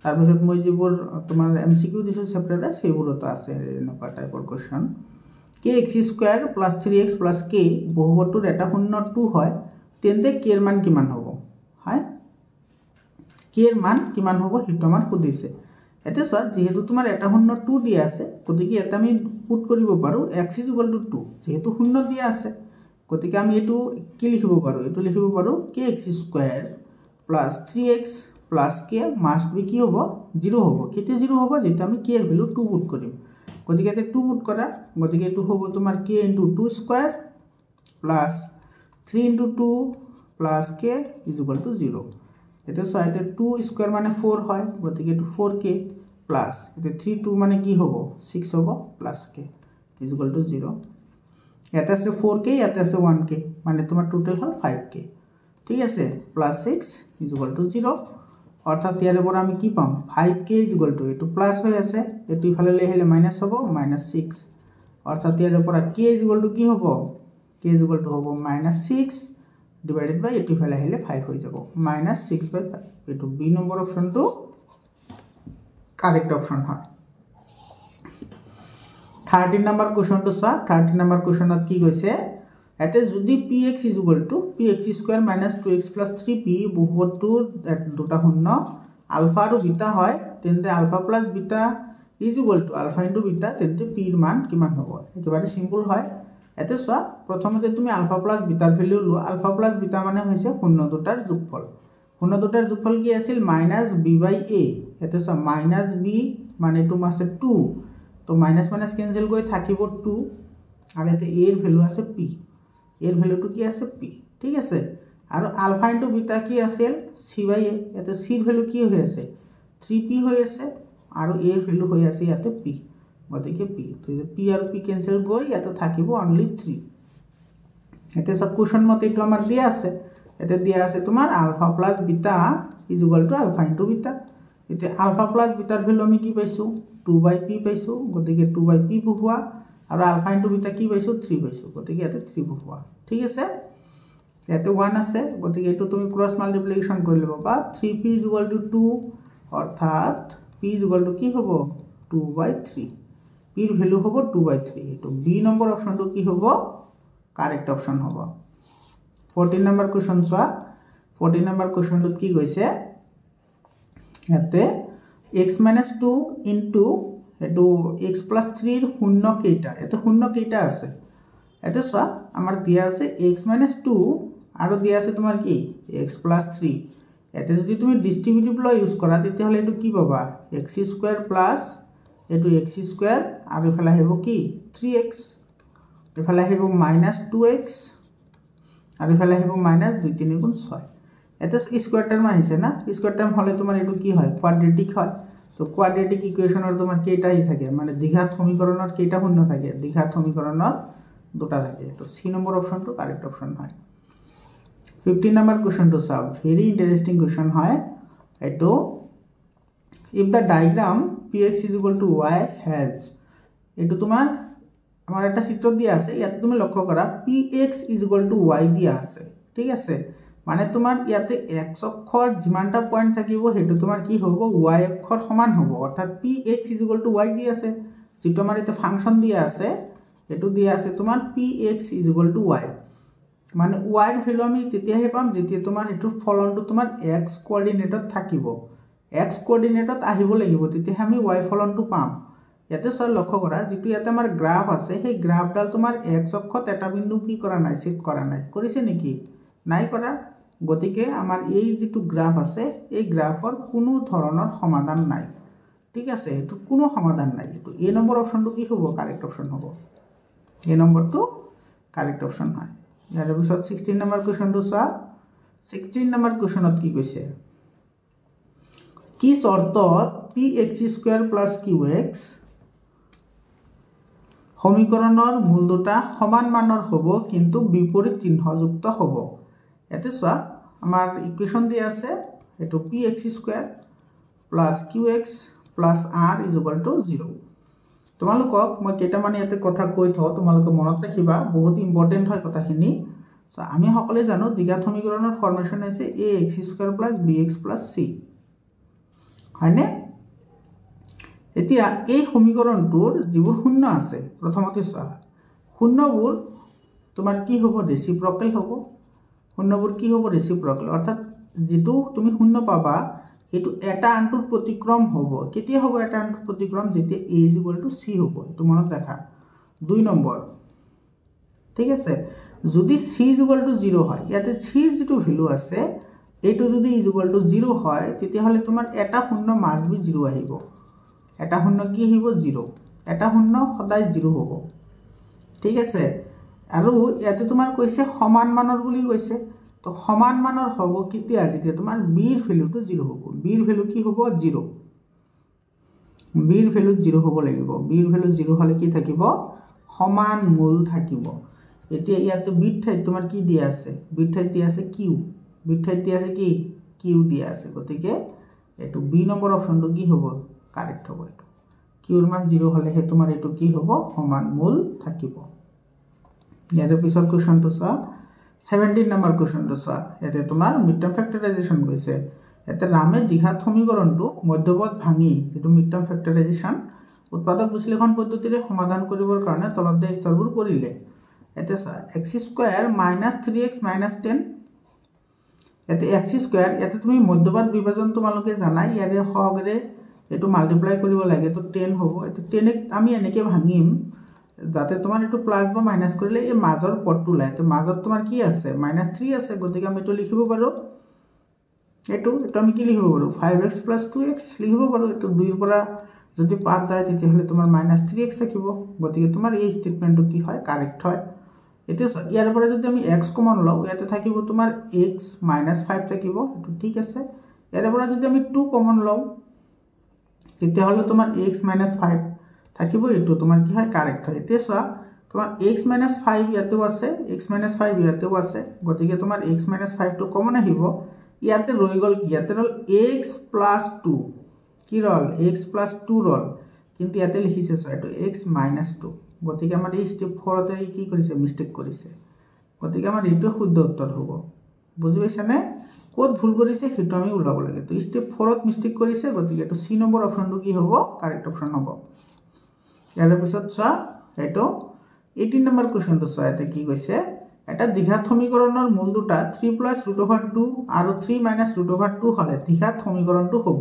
তাৰ পিছত মই যিবোৰ তোমাৰ এমসিকিউ দিছো চেপ্টাৰৰে সেইবোৰতো আছে এনেকুৱা টাইপৰ কোৱেশ্চন kx² + 3x + k বহুবৰ্গটোৰ এটা 0 2 হয় তেন্তে k এর মান কিমান হ'ব হয় k এর মান কিমান হ'ব হিটো আমাৰ সুধিছে এতে স্যাৰ যেহেতু তোমাৰ এটা 0 2 দিয়া আছে গতিকে এটা আমি পুট কৰিব পাৰো x = 2 যেহেতু 0 দিয়া আছে গতিকে আমি এটো কি লিখিব পাৰো এটো লিখিব পাৰো kx² + 3x + k must be কি হ'ব 0 হ'ব কেতে 0 হ'ব যেটা আমি k এর ভ্যালু 2 পুট কৰিম গতিকে এতে 2 পুট কৰা গতিকে এটো হ'ব তোমাৰ k * 2² + 3 * 2 + k = 0 এতে সো এতে 2² মানে 4 হয় গতিকে এটো 4k প্লাস এতে 3 2 মানে কি হ'ব 6 হ'ব প্লাস k = 0 এটা আছে 4k এটা আছে 1k মানে তোমার টোটাল হল 5k ঠিক আছে প্লাস 6 = 0 অর্থাৎ ইয়াৰে পৰা আমি কি পাম 5k = এটো প্লাস হৈ আছে এটো ইফালে লৈ আহিলে মাইনাস হ'ব -6 অর্থাৎ ইয়াৰে পৰা k = কি হ'ব k = হ'ব -6 ডিভাইডেড বাই এটো ইফালে আহিলে 5 হৈ যাব -6/5 এটো বি নম্বৰ অপশনটো কাৰেক্ট অপশন হয় 13 নাম্বাৰ কোশ্চনটো চোৱা 13 নাম্বাৰ কোশ্চনত কি কৈছে এতে যদি px px square minus 2x plus 3p বহুপদটোৰ দুটা শূন্য আলফা আৰু বিটা হয় তেন্তে alpha plus beta alpha into beta তেন্তে p ৰ মান কিমান হ'ব একেবাৰে সিম্পল হয় এতে চোৱা প্ৰথমতে তুমি আলফা প্লাস বিটাৰ ভ্যালু লোৱা আলফা প্লাস বিটা মানে হৈছে শূন্য দুটাৰ যোগফল শূন্য দুটাৰ যোগফল কি আছিল -b/a এতে চোৱা -b মানে তোমাৰ আছে 2 তো মাইনাস মাইনাস ক্যান্সেল কৰি থাকিব 2 আৰু এতে a ৰ ভ্যালু আছে p এৰ ভ্যালুটো কি আছে p ঠিক আছে আৰু আলফা ইনটু বিটা কি আছিল c/a এতে c ৰ ভ্যালু কি হৈ আছে 3p হৈ আছে আৰু a ৰ ভ্যালু হৈ আছে ইয়াতে p গতিকে p তো p আৰু p ক্যান্সেল গৈ ইয়াতে থাকিব অনলি 3 এতে সব কোশ্চন মতে এটো আমাৰ দিয়া আছে এতে দিয়া আছে তোমাৰ alpha plus beta alpha into beta এতে আলফা প্লাস বিটাৰ ভ্যালু আমি কি পাইছো 2/p পাইছো গতিকে 2/p বহুৱা আৰু আলফা ইনটু বিটা কি পাইছো 3 পাইছো গতিকে ইয়াতে 3 বহুৱা ঠিক আছে ইয়াতে 1 আছে গতিকে এটো তুমি ক্ৰস মাল্টিপ্লিকেশন কৰি লবা বা 3p 2 অৰ্থাৎ p কি হ'ব 2/3 p ৰ ভ্যালু হ'ব 2/3 এটো b নম্বৰ অপশনটো কি হ'ব কাৰেক্ট অপশন হ'ব 14 নম্বৰ কোশ্চন চোৱা 14 নম্বৰ কোশ্চনটোত কি কৈছে ইয়াতে x - 2 ইনটু এটো x + 3 ৰ শূন্য কেইটা এতে শূন্য কেইটা আছে এতে চোৱা আমাৰ দিয়া আছে x - 2 আৰু দিয়া আছে তোমাৰ কি x + 3 এতে যদি তুমি ডিস্ট্ৰিবিউটিভ ল ইউজ কৰা তেতিয়া হলে এটো কি পাবা x² + এটো x² আৰু এফালে আহিব কি 3x এফালে আহিব -2x আৰু এফালে আহিব -2 3 গুণ 6 এতে স্কয়ার টার্ম আহিছে না স্কয়ার টার্ম হলে তোমার এটো কি হয় কোয়াড্রেটিক হয় তো কোয়াড্রেটিক ইকুয়েশনৰ তোমাৰ কেইটা হি থাকে মানে দ্বিঘাত সমীকৰণৰ কেইটা শূন্য থাকে দ্বিঘাত সমীকৰণৰ দুটা থাকে তো সি নম্বৰ অপশনটো কাৰেক্ট অপশন হয় 15 নম্বৰ কোশ্চনটো চাও ভেরি ইন্টারেস্টিং কোশ্চন হয় এটো if the diagram px = y has এটো তোমাৰ আমাৰ এটা চিত্ৰ দিয়া আছে ইয়াতে তুমি লক্ষ্য কৰা px = y দিয়া আছে ঠিক আছে মানে তোমাৰ ইয়াতে x অক্ষৰ যিমানটা পয়েন্ট থাকিব হেতু তোমাৰ কি হ'ব y অক্ষৰ সমান হ'ব অৰ্থাৎ px = y দি আছে যেটো আমাৰ এটা ফাংচন দিয়া আছে এটো দিয়া আছে তোমাৰ px = y মানে y ৰ ভ্যালু আমি তেতিয়াহে পাম যেতিয়া তোমাৰ এটো ফলনটো তোমাৰ x কোঅৰ্ডিনেটত থাকিব x কোঅৰ্ডিনেটত আহিব লাগিব তেতিয়াহে আমি y ফলনটো পাম ইয়াতে সব লক্ষ্য কৰা যেটো ইয়াতে আমাৰ গ্ৰাফ আছে সেই গ্ৰাফডাল তোমাৰ x অক্ষত এটা বিন্দু কি কৰা নাই সেট কৰা নাই কৰিছে নেকি নাই কৰা গতিকে আমাৰ এই যেটো গ্ৰাফ আছে এই গ্ৰাফৰ কোনো ধৰণৰ সমাধান নাই ঠিক আছে এটো কোনো সমাধান নাই এটো এ নম্বৰ অপশনটো কি হ'ব কাৰেক্ট অপশন হ'ব এ নম্বৰটো কাৰেক্ট অপশন হয় ইয়াৰ পিছত 16 নম্বৰ কোশ্চনটো চোৱা 16 নম্বৰ কোশ্চনত কি কৈছে কি শৰ্তত px² + qx সমীকৰণৰ মূল দুটা সমান মানৰ হ'ব কিন্তু বিপৰীত চিহ্নযুক্ত হ'ব এতে চোৱা আমাৰ ইকুয়েশন দিয়া আছে এটো px² + qx + r = 0 তোমালোকক মই কেটা মানে ইয়াতে কথা কৈ থও তোমালোক মনত ৰাখিবা বহুত ইম্পৰ্টেন্ট হয় কথাখিনি সো আমি সকলে জানো দ্বিঘাত সমীকৰণৰ ফৰ্মেশন আছে ax² + bx + c হয়নে এতিয়া এই সমীকৰণটোৰ যিবোৰ শূন্য আছে প্ৰথমতে চোৱা শূন্যবোৰ তোমাৰ কি হ'ব ৰেচিপ্ৰকেল হ'ব শূন্যবোৰ কি হ'ব ৰেচিপ্ৰকেল অৰ্থাৎ যেটো তুমি শূন্য পাবা এটো এটা আনটোৰ প্ৰতিক্ৰম হ'ব কেতিয়া হ'ব এটা আনটোৰ প্ৰতিক্ৰম যেতিয়া a = c হ'ব এটো মনত ৰাখা 2 নম্বৰ ঠিক আছে যদি c = 0 হয় ইয়াতে c ৰ যেটো ভ্যালু আছে এটো যদি = 0 হয় তেতিয়া হলে তোমাৰ এটা শূন্য মাস্ট বি 0 আহিব এটা শূন্য কি আহিব 0 এটা শূন্য সদায় 0 হ'ব ঠিক আছে আৰু ইয়াতে তোমাৰ কৈছে সমান মানৰ বুলি কৈছে তো সমান মানৰ হ'ব কেতিয়া যেতিয়া তোমাৰ b ৰ ভ্যালুটো 0 হ'ব b ৰ ভ্যালু কি হ'ব 0 b ৰ ভ্যালু 0 হ'ব লাগিব b ৰ ভ্যালু 0 হলে কি থাকিব সমান মূল থাকিব এতিয়া ইয়াতে b ঠাইত তোমাৰ কি দিয়া আছে b ঠাইত দিয়া আছে q b ঠাইত দিয়া আছে কি q দিয়া আছে গতিকে এটো b নম্বৰ অপশনটো কি হ'ব কাৰেক্ট হ'ব এটো q ৰ মান 0 হলে হে তোমাৰ এটো কি হ'ব সমান মূল থাকিব ইয়াৰ পিছৰ কোশ্চনটো চোৱা 17 নম্বৰ কোশ্চনটো চোৱা এতে তোমাৰ মিড টাৰ্ম ফ্যাক্টৰাইজেশন কৈছে এতে ৰামে দ্বিঘাত সমীকৰণটো মধ্যপদ ভাঙি যেটো মিড টাৰ্ম ফেক্টৰাইজেশ্যন উৎপাদক বিশ্লেষণ পদ্ধতিৰে সমাধান কৰিবৰ কাৰণে তলত দিয়া স্তৰবোৰ কৰিলে এতে x² - 3x - 10 এতে x² এতে তুমি মধ্যপদ বিভাজন তোমালোকে জানাই ইয়াৰে সহগৰে এটো মাল্টিপ্লাই কৰিব লাগে তো 10 হ'ব এতে 10 আমি এনেকে ভাঙিম যাতে তোমাৰ এটো প্লাস বা মাইনাস কৰিলে এই মাজৰ পদটো লাই তো মাজত তোমাৰ কি আছে -3 আছে গতিকে আমি এটো লিখিব পাৰো এটো আমি কি লিখিব পাৰো 5x + 2x লিখিব পাৰো এটো 2 ৰ পৰা যদি 5 যায় তেতিয়া হলে তোমাৰ -3x থাকিব গতিকে তোমাৰ এই স্টেটমেন্টটো কি হয় কাৰেক্ট হয় এতে ইয়াৰ পৰা যদি আমি x কমন লও ইয়াতে থাকিব তোমাৰ x - 5 থাকিব এটো ঠিক আছে ইয়াৰ পৰা যদি আমি 2 কমন লও তেতিয়া হলে তোমাৰ x - 5 থাকিব এটো তোমাৰ কি হয় কাৰেক্ট হয় এতে সোয়া তোমাৰ x - 5 ইয়াতেও আছে x - 5 ইয়াতেও আছে গতিকে তোমাৰ x - 5 টো কমন আহিব ইয়াতে ৰৈ গল কি ইয়াতে ৰল x + 2 কি ৰল x + 2 ৰল কিন্তু ইয়াতে লিখিছে এটো x - 2 গতিকে আমাৰ এই স্টেপ 4 তে কি কৰিছে মিস্টেক কৰিছে গতিকে আমাৰ এইটো শুদ্ধ উত্তৰ হ'ব বুজি পাইছানে কোড ভুল কৰিছে হেতু আমি উলাব লাগে তো স্টেপ 4 ত মিস্টেক কৰিছে গতিকে এটো সি নম্বৰ অপশনটো কি হ'ব কাৰেক্ট অপশন হ'ব ইয়াৰ পিছত চোৱা এটো 18 নম্বৰ কোৱেশ্চনটো চোৱা এতে কি কৈছে এটা দ্বিঘাত সমীকৰণৰ মূল দুটা 3 + √2 আৰু 3 - √2 হলে দ্বিঘাত সমীকৰণটো হ'ব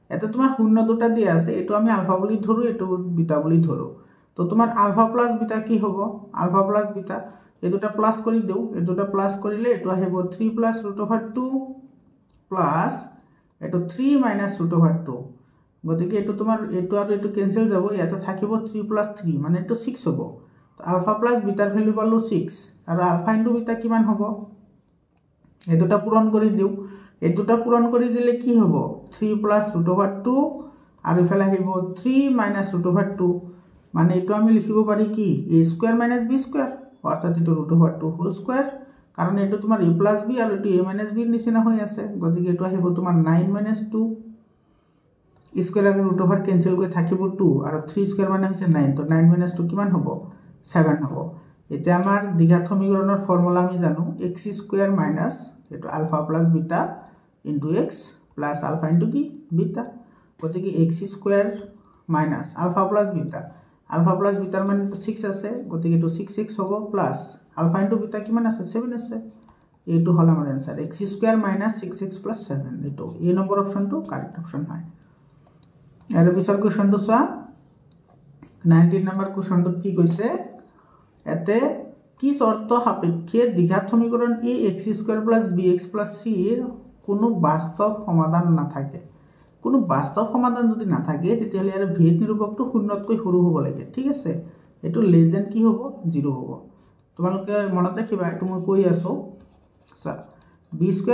এতে তোমাৰ শূন্য দুটা দিয়া আছে এটো আমি আলফা বুলি ধৰো এটো বিটা বুলি ধৰো তো তোমাৰ আলফা + বিটা কি হ'ব আলফা + বিটা এই দুটা প্লাস কৰি দেও এই দুটা প্লাস কৰিলে এটো আহিব 3 + √2 প্লাস এটো 3 - √2 গতিকে এটো তোমাৰ এটো আৰু এটো ক্যান্সেল যাব ইয়াতে থাকিব 3 + 3 মানে এটো 6 হ'ব তো আলফা + বিটাৰ ভ্যালু পালো 6 আৰু আলফা * বিটা কিমান হ'ব এই দুটা পূৰণ কৰি দিও এই দুটা পূৰণ কৰি দিলে কি হ'ব 3 + √2 আৰু ইফালে আহিব 3 - √2 মানে এটো আমি লিখিব পাৰি কি a² - b² অৰ্থাৎ এটো √2 হোল স্কয়াৰ কাৰণ এটো তোমাৰ a + b আৰু এটো a - b নিচিনা হৈ আছে গতিকে এটো আহিব তোমাৰ 9 - 2 স্কয়াৰ আৰু √2 ক্যান্সেল কৰি থাকিব 2 আৰু 3² মানে হৈছে 9 তো 9 - 2 কিমান হ'ব 7 হ'ব এটা আমাৰ দ্বিঘাত সমীকৰণৰ ফৰ্মুলা আমি জানো x² - এটো alpha + beta * x plus alpha * কি বিটা গতিকে x² - ULFA + beta ULFA + bitter মান 6 আছে গতিকে এটো 6x হ'ব প্লাস আলফা * বিটা কিমান আছে 7 আছে এইটো হল আমাৰ आंसर x² - 6x + 7 এটো এ নম্বৰ অপশনটো কাৰেক্ট অপশন হয় আৰু পিছৰ কোৱেশ্চনটো চোৱা 19 নম্বৰ কোৱেশ্চনটো কি কৈছে এতে কি শর্ত সাপেক্ষে দ্বিঘাত সমীকরণ ax² + bx + c এর কোনো বাস্তব সমাধান না থাকে কোনো বাস্তব সমাধান যদি না থাকে তেতিয়াহলে এর ভেদ নিৰূপকটো শূন্যতকৈ সৰু হ'ব লাগে ঠিক আছে এটো লেস দেন কি হ'ব 0 হ'ব তোমালোকে মনত ৰাখিবা এটো মই কৈ আছো b² -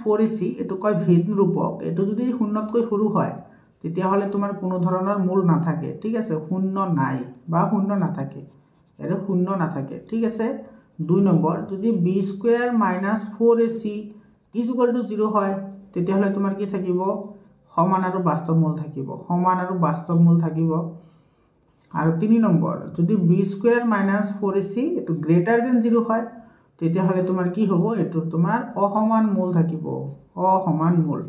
4ac এটো কয় ভেদ নিৰূপক এটো যদি শূন্যতকৈ সৰু হয় তেতিয়াহলে তোমাৰ কোনো ধৰণৰ মূল না থাকে ঠিক আছে শূন্য নাই বা শূন্য না থাকে এর শূন্য না থাকে ঠিক আছে 2 নম্বৰ যদি b² - 4ac = 0 হয় তেতিয়াহলে তোমাৰ কি থাকিব সমান আৰু বাস্তৱ মূল থাকিব সমান আৰু বাস্তৱ মূল থাকিব আৰু 3 নম্বৰ যদি b² - 4ac এটো গ্ৰেটাৰ দেন 0 হয় তেতিয়াহলে তোমাৰ কি হ'ব এটো তোমাৰ অসমান মূল থাকিব অসমান মূল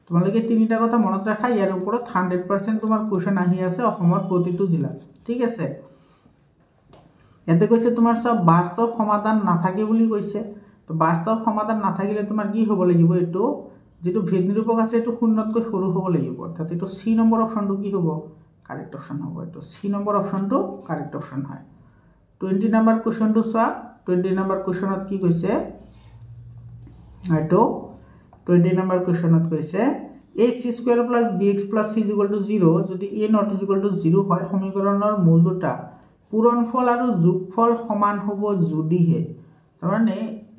তোমালোকে তিনিটা কথা মনত ৰাখা ইয়াৰ ওপৰত 100% তোমাৰ কোৱেশ্চন আহি আছে অসমৰ প্ৰতিটো জিলাত ঠিক আছে এতে কৈছে তোমাৰ সব বাস্তৱ সমাধান না থাকে বুলি কৈছে তো বাস্তৱ সমাধান না থাকিলে তোমাৰ কি হ'ব লাগিব এটো যেটো ভেদ নিৰূপক আছে এটো শূন্যতকৈ সৰু হ'ব লাগিব অৰ্থাৎ এটো সি নম্বৰ অপশনটো কি হ'ব কাৰেক্ট অপশন হ'ব এটো সি নম্বৰ অপশনটো কাৰেক্ট অপশন হয় 20 নম্বৰ কোৱেশ্চনটো চোৱা 20 নম্বৰ কোৱেশ্চনত কি কৈছে এটো 20 নম্বৰ কোৱেশ্চনত কৈছে x² + bx + c = 0 যদি a ≠ 0 হয় সমীকৰণৰ মূল দুটা পূৰণফল আৰু যোগফল সমান হ'ব যদিহে তাৰ মানে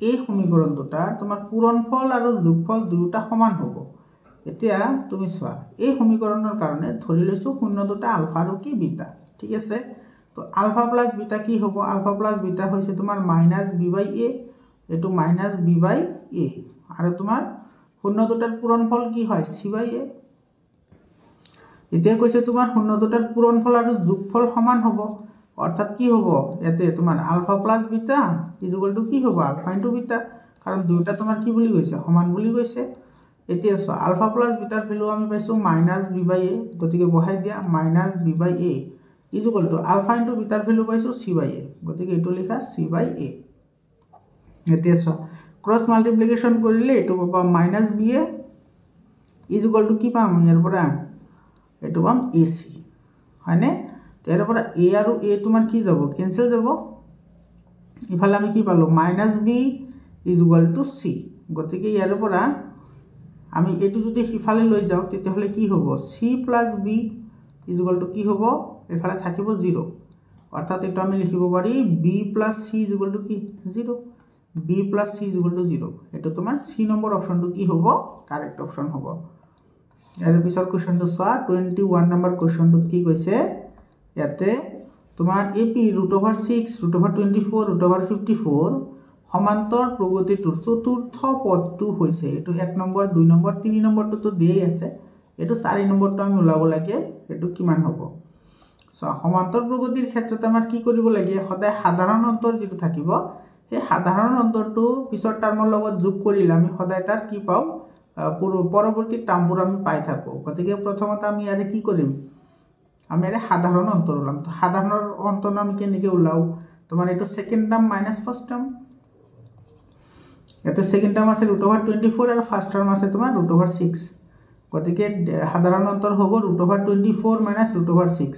এই সমীকৰণ দুটা তোমাৰ পূৰণফল আৰু যোগফল দুটা সমান হ'ব এতিয়া তুমি চোৱা এই সমীকৰণৰ কাৰণে ধৰি লৈছো শূন্য দুটা আলফা আৰু কি বিটা ঠিক আছে তো আলফা + বিটা কি হ'ব আলফা + বিটা হৈছে তোমাৰ -b/a এটো -b/a আৰু তোমাৰ শূন্য দুটাৰ পূৰণফল কি হয় c/a এতিয়া কৈছে তোমাৰ শূন্য দুটাৰ পূৰণফল আৰু যোগফল সমান হ'ব অৰ্থাৎ কি হ'ব এতে তোমাৰ আলফা + বিটা = কি হ'ব আলফা * বিটা কাৰণ দুটা তোমাৰ কি বুলি কৈছে সমান বুলি কৈছে এতিয়া চোৱা আলফা প্লাছ বিটাৰ ভেলু আমি পাইছোঁ -b/a গতিকে বহাই দিয়া -b/a is equal to alpha into বিটাৰ ভেলু পাইছোঁ c/a গতিকে এইটো লিখা c/a এতিয়া চোৱা ক্ৰছ মাল্টিপ্লিকেশ্যন কৰিলে এইটো পাবা -ba ইজ ইকুৱেল টু কি পাম ইয়াৰ পৰা এইটো পাম ac হয়নে ইয়াৰ পৰা a আৰু a তোমাৰ কি যাব কেনসেল যাব ইফালে আমি কি পালো -b is equal two c গতিকে ইয়াৰ পৰা আমি এটো যদি হিফালে লৈ যাও তেতিয়াহলে কি হ'ব c + b is equal two কি হ'ব এফালে থাকিব 0 অৰ্থাৎ এটো আমি লিখিব পাৰি b + c is equal two কি 0 b + c is equal two 0 এটো তোমাৰ c নম্বৰ অপচনটো কি হ'ব কাৰেক্ট অপচন হ'ব এৰ পিছৰ কোৱেশ্চনটো চোৱা 21 নম্বৰ কোৱেশ্চনটোত কি কৈছে ইয়াতে তোমাৰ ap √6 √24 √54 সমান্তৰ প্ৰগতিটোৰ চতুৰ্থ পদটো হৈছে এটো 1 নম্বৰ 2 নম্বৰ 3 নম্বৰটো তো দিয়েই আছে এটো 4 নম্বৰটো আমি উলাব লাগে এটো কিমান হ'ব সো সমান্তৰ প্ৰগতিৰ ক্ষেত্ৰত আমাৰ কি কৰিব লাগে সদায় সাধাৰণ অন্তৰ যেটো থাকিব এই সাধাৰণ অন্তৰটো পিছৰ টাৰ্মৰ লগত যোগ কৰিলে আমি সদায় তাৰ কি পাও পৰৱৰ্তী টাৰ্মবোৰ আমি পাই থাকো গতিকে প্ৰথমতে আমি ইয়াৰে কি কৰিম আমি ইয়াৰে সাধাৰণ অন্তৰ উলাম তো সাধাৰণ অন্তৰ আমি কেনেকৈ উলাও তোমাৰ এটো second term minus first term এতে সেকেন্ড টার্ম আছে √24 আর ফার্স্ট টার্ম আছে তোমার √6 গতিকে সাধারণ অন্তর হ'ব √24 - √6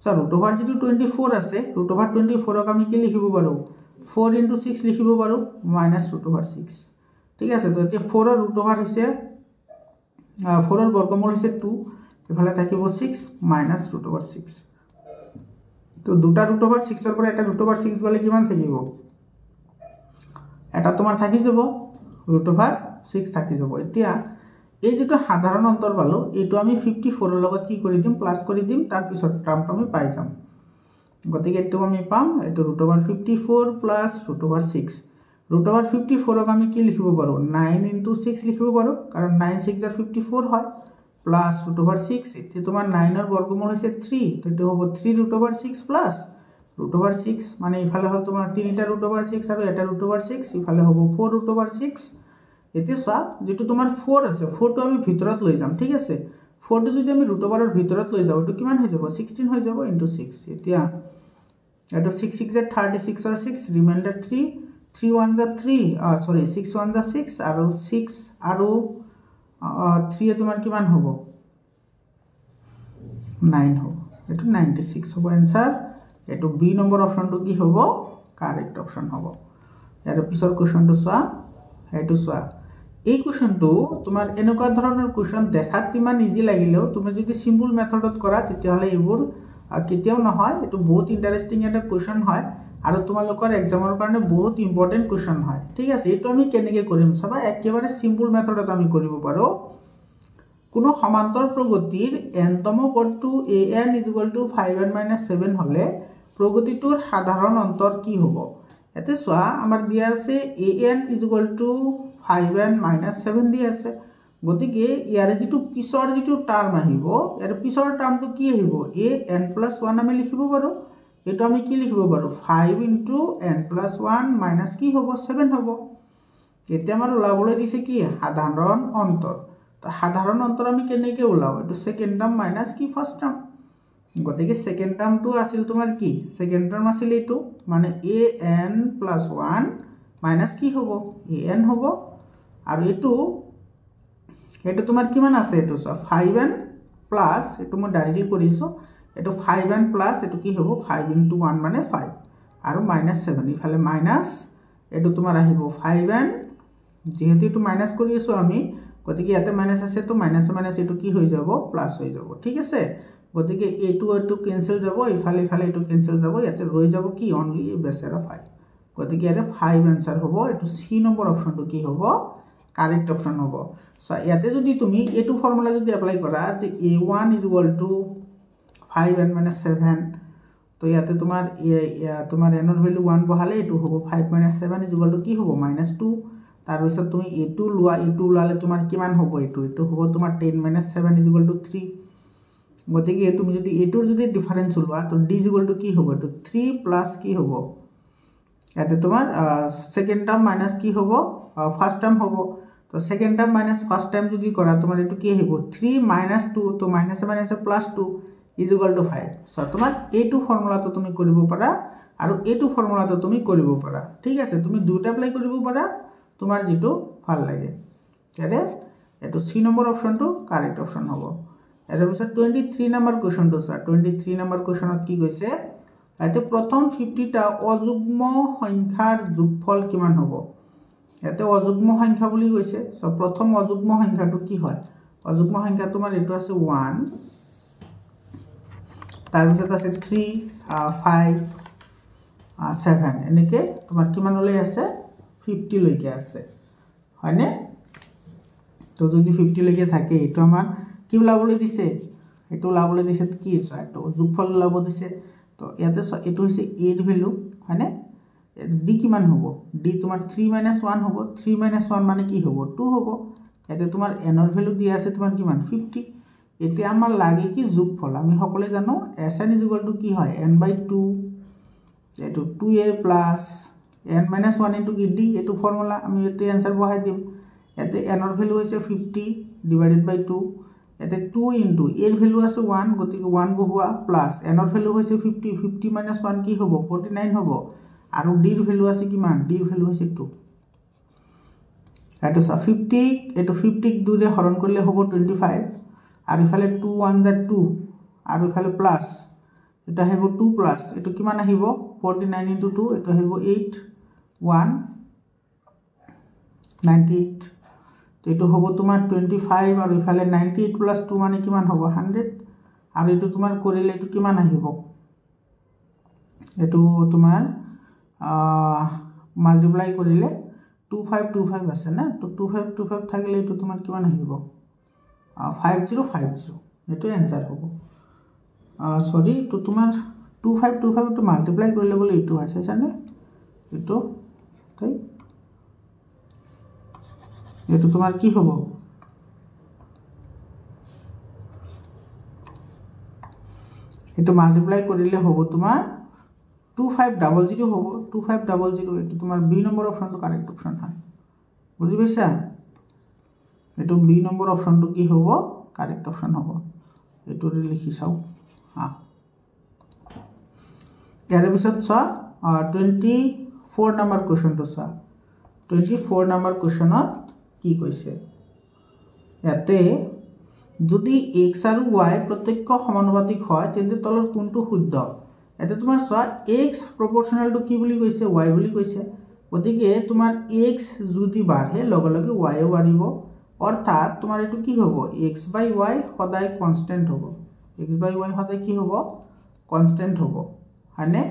সো √24 আছে √24 ক আমি কি লিখিব পাৰো 4 * 6 লিখিব পাৰো -√6 ঠিক আছে তো এতিয়া 4 ৰ √, হৈছে 4 ৰ বৰ্গমূল হৈছে 2 এফালে থাকিব 6 -√6 তো দুটা √6 ৰ পৰা এটা √6 গলে কিমান থাকিব এটা তোমাৰ থাকি যাব √6 থাকি যাব এতিয়া এই যেটো সাধাৰণ অন্তৰ পালো এটো আমি 54 ৰ লগত কি কৰি দিম প্লাস কৰি দিম তাৰ পিছত টাৰ্মটো আমি পাই যাম গতিকে এটো আমি পাম এটো √54 + √6 √54 ক আমি কি লিখিব পাৰো 9 * 6 লিখিব পাৰো কাৰণ 9 6 * 54 হয় প্লাস √6 এতে তোমাৰ 9 ৰ বৰ্গমূল হৈছে 3 তো এটো হ'ব 3√6 প্লাস √6 মানে ইফালে হল তোমাৰ 3টা √6 আৰু এটা √6 ইফালে হ'ব 4√6 এতে চোৱা যেটো তোমাৰ 4 আছে 4 টো আমি ভিতৰত লৈ যাম ঠিক আছে 4 টো যদি আমি √ৰ ভিতৰত লৈ যাও এটো কিমান হৈ যাব 16 হৈ যাব * 6 এতিয়া এটো 6 6 * 36 ৰ 6 ৰিমাইন্ডাৰ 3 3 1 * 3 সৰি 6 1 * 6 আৰু 6 আৰু 3 এ তোমাৰ কিমান হ'ব 9 হ'ব এটো 96 হ'ব आंसर এটো বি নম্বৰ অপচনটো কি হ'ব কাৰেক্ট অপচন হ'ব ইয়াৰ পিছৰ কোৱেশ্চনটো চোৱা এটো চোৱা এই কোৱেশ্চনটো তোমাৰ এনেকুৱা ধৰণৰ কোৱেশ্চন দেখাত ইমান ইজি লাগিলেও তুমি যদি সিম্পল মেথডত কৰা তেতিয়াহলে এইবোৰ কেতিয়াও নহয় এটো বহুত ইন্টাৰেস্টিং এটা কোৱেশ্চন হয় আৰু তোমালোকৰ এক্সামৰ কাৰণে বহুত ইম্পৰ্টেন্ট কোৱেশ্চন হয় ঠিক আছে এটো আমি কেনেকৈ কৰিম চাবা একেবাৰে সিম্পল মেথডত আমি কৰিব পাৰো কোনো সমান্তৰ প্ৰগতিৰ n তম পদটো an = 5n - 7 হলে প্ৰগতিটোৰ সাধাৰণ অন্তৰ কি হ'ব এতে চোৱা আমাৰ দিয়া আছে an = 5n - 7 দিয়া আছে গতিকে ইয়াৰে যেটো পিছৰ যেটো টাৰ্ম আহিব ইয়াৰ পিছৰ টাৰ্মটো কি আহিব an + 1 আমি লিখিব পাৰো এটো আমি কি লিখিব পাৰো 5 * n + 1 - কি হ'ব 7 হ'ব এতিয়া আমাৰ উলাবলৈ দিছে কি সাধাৰণ অন্তৰ তো সাধাৰণ অন্তৰ আমি কেনেকৈ উলাও এটো সেকেন্ড টাৰ্ম মাইনাস কি ফাৰ্স্ট টাৰ্ম গতিকে সেকেন্ড টাৰ্মটো আছিল তোমাৰ কি সেকেন্ড টার্ম আছিল এটো মানে an + 1 - কি হ'ব an হ'ব আৰু এটো তোমাৰ কিমান আছে এটো 5n প্লাস এটো মই ডাইৰেক্টলি কৰিছো এটো 5n প্লাস এটো কি হ'ব 5 * 1 মানে 5 আৰু -7 ইফালে মাইনাস এটো তোমাৰ আহিব 5n যেহেতু এটো মাইনাস কৰি আছো আমি গতিকে ইয়াতে মাইনাস আছে তো মাইনাস এটো কি হৈ যাব প্লাস হৈ যাব ঠিক আছে গতিকে এটো ক্যান্সেল যাব ইফালে এটো ক্যান্সেল যাব ইয়াতে ৰৈ যাব কি অনলি বেসেৰা 5 গতিকে ইয়াতে 5 आंसर হ'ব এটো সি নম্বৰ অপচনটো কি হ'ব কারেক্ট অপচন হ'ব সো ইয়াতে যদি তুমি এটো ফর্মুলা যদি এপ্লাই কৰা যে a1 = 5n - 7 তো ইয়াতে তোমাৰ n ৰ ভ্যালু 1 বহালে এটো হ'ব 5 - 7 = কি হ'ব -2 তাৰ পিছত তুমি এটো লোৱা এটো লালে তোমাৰ কিমান হ'ব এটো হ'ব তোমাৰ 10 - 7 = 3 গতিকে তুমি যদি এটোৰ যদি ডিফাৰেন্স লোৱা তো d = কি হ'ব এটো 3 প্লাস কি হ'ব ইয়াতে তোমাৰ সেকেন্ড টার্ম মাইনাস কি হ'ব ফার্স্ট টার্ম হ'ব তো second term minus first term যদি করা তোমার এটু কি হইব 3 - 2 তো মাইনাসে মাইনাসে +2 = 5 সো তোমার a2 ফর্মুলা তো তুমি কৰিব পাৰা আৰু a2 ফৰ্মুলা তো তুমি কৰিব পাৰা ঠিক আছে তুমি দুটা এপ্লাই কৰিব পাৰা তোমাৰ যেটো ভাল লাগে এৰে এটো সি নম্বৰ অপশনটো কাৰেক্ট অপশন হ'ব এৰ পিছত 23 নম্বৰ কোৱেশ্চনটো চা 23 নম্বৰ কোৱেশ্চনত কি কৈছে এতে প্ৰথম 50 টা অযুগ্ম সংখ্যাৰ যোগফল কিমান হ'ব এতে অযুগ্ম সংখ্যা বুলি কৈছে সো প্ৰথম অযুগ্ম সংখ্যাটো কি হয় অযুগ্ম সংখ্যা তোমাৰ এটো আছে 1 তাৰ পিছত আছে 3 5 7 এনেকে তোমাৰ কিমান লৈ আছে 50 লৈকে আছে হয়নে তো যদি 50 লৈকে থাকে এটো আমাৰ কি ওলাবলৈ দিছে এটো ওলাবলৈ দিছে কি আছে এটো যোগফল ওলাব দিছে তো ইয়াতে এটো হৈছে a এর ভ্যালু হয়নে d কিমান হ'ব d তোমাৰ 3 - 1 হ'ব 3 - 1 মানে কি হ'ব 2 হ'ব ইয়াতে তোমাৰ n এৰ ভ্যালু দিয়া আছে তোমাৰ কিমান 50 এতে আমাৰ লাগে কি যোগফল আমি সকলে জানো sn = কি হয় n/2 এটো 2a + n - 1 * d এটো ফর্মুলা আমি এতে आंसर বহাই দিম এতে n এর ভ্যালু হৈছে 50 / 2 এতে 2 * এর ভ্যালু আছে 1 গতিকে 1 বহুয়া প্লাস n এর ভ্যালু হৈছে 50 50 - 1 কি হ'ব 49 হ'ব আৰু d এৰ ভ্যালু আছে কিমান d এৰ ভ্যালু হৈছে 2 এটো 50 এটো 50 2 ৰে হৰণ কৰিলে হ'ব 25 আৰু ইফালে 2 1 * 2 আৰু ইফালে প্লাস এটা হ'ব 2 প্লাস এটো কিমান আহিব 49 * 2 এটো আহিব 8 1 98 তো এটো হ'ব তোমাৰ 25 আৰু ইফালে 98 + 2 মানে কিমান হ'ব 100 আৰু এটো তোমাৰ কৰিলে এটো কিমান আহিব এটো তোমাৰ মাল্টিপ্লাই কৰিলে 2525 আছে না তো 2525 থাকিলে এটো তোমাৰ কিমান আহিব 5050 এটো आंसर হ'ব সৰি তো তোমাৰ 2525 তো মাল্টিপ্লাই কৰিলে বলে এটো আছে জানে এটো তাই এটো তোমাৰ কি হ'ব এটো মাল্টিপ্লাই কৰিলে হ'ব তোমাৰ 2500 হ'ব 2500 এটো তোমাৰ বি নম্বৰ অপশনটো কাৰেক্ট অপশন হয় বুজি পাইছা এটো বি নম্বৰ অপশনটো কি হ'ব কাৰেক্ট অপশন হ'ব এটো লিখি চাও हां ইয়াৰ পিছত চোৱা 24 নম্বৰ কোৱেশ্চনটো চোৱা 24 নম্বৰ কোৱেশ্চনত কি কৈছে ইয়াতে যদি x আৰু y প্ৰত্যক্ষ সমানুপাতিক হয় তেন্তে তলৰ কোনটো শুদ্ধ এতে তোমাৰ চোৱা x প্ৰপৰ্শনাল টু কি বুলি কৈছে y বুলি কৈছে গতিকে তোমাৰ x যদি বাঢ়ে লগে লগে y ও বাঢ়িব অৰ্থাৎ তোমাৰ এটো কি হ'ব x/y সদায় কনস্ট্যান্ট হ'ব x/y সদায় কি হ'ব কনস্ট্যান্ট হ'ব হয়নে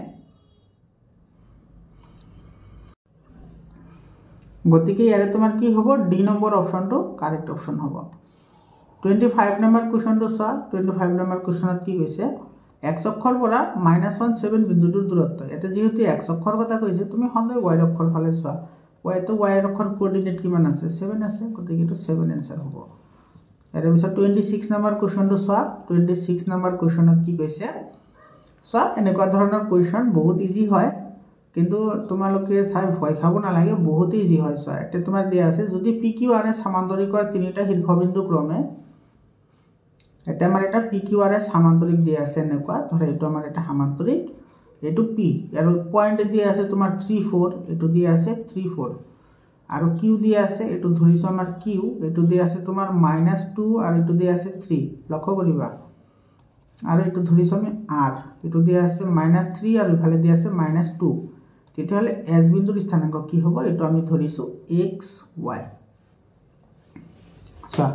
গতিকে ইয়াৰে তোমাৰ কি হ'ব ডি নম্বৰ অপশনটো কাৰেক্ট অপশন হ'ব 25 নম্বৰ কোৱেশ্চনটো চোৱা 25 নম্বৰ কোৱেশ্চনত কি কৈছে x অক্ষৰ পৰা -17 বিন্দুটোৰ দূৰত্ব এতে যেহেতু x অক্ষৰ কথা কৈছে তুমি সদায় y অক্ষৰ ফালে চোৱা y তো y অক্ষৰ কোঅৰ্ডিনেট কিমান আছে 7 আছে গতিকে এটো 7 आंसर হ'ব এর পিছত 26 নম্বৰ কোৱেশ্চনটো চোৱা 26 নম্বৰ কোৱেশ্চনত কি কৈছে চোৱা এনেকুৱা ধৰণৰ কোৱেশ্চন বহুত ইজি হয় কিন্তু তোমালোকে চাই ভয় খাব নালাগে বহুত ইজি হয় চোৱা এতে তোমাৰ দিয়া আছে যদি PQR সমান্তৰিকৰ তিনিটা শীৰ্ষবিন্দু ক্ৰমে এতে আমাৰ এটা PQR সমান্তৰিক দিয়া আছে এনেকুৱা ধৰা এটো আমাৰ এটা সমান্তৰিক এটো P আৰু পয়েন্ট দিয়া আছে তোমাৰ 3 4 এটো দিয়া আছে 3 4 আৰু Q দিয়া আছে এটো ধৰিছো আমাৰ Q এটো দিয়া আছে তোমাৰ -2 আৰু এটো দিয়া আছে 3 লক্ষ্য কৰিবা আৰু এটো ধৰিছো আমি R এটো দিয়া আছে -3 আৰু ইফালে দিয়া আছে -2 তেতিয়াহলে S বিন্দুৰ স্থানাঙ্ক কি হ'ব এটো আমি ধৰিছো x y চোৱা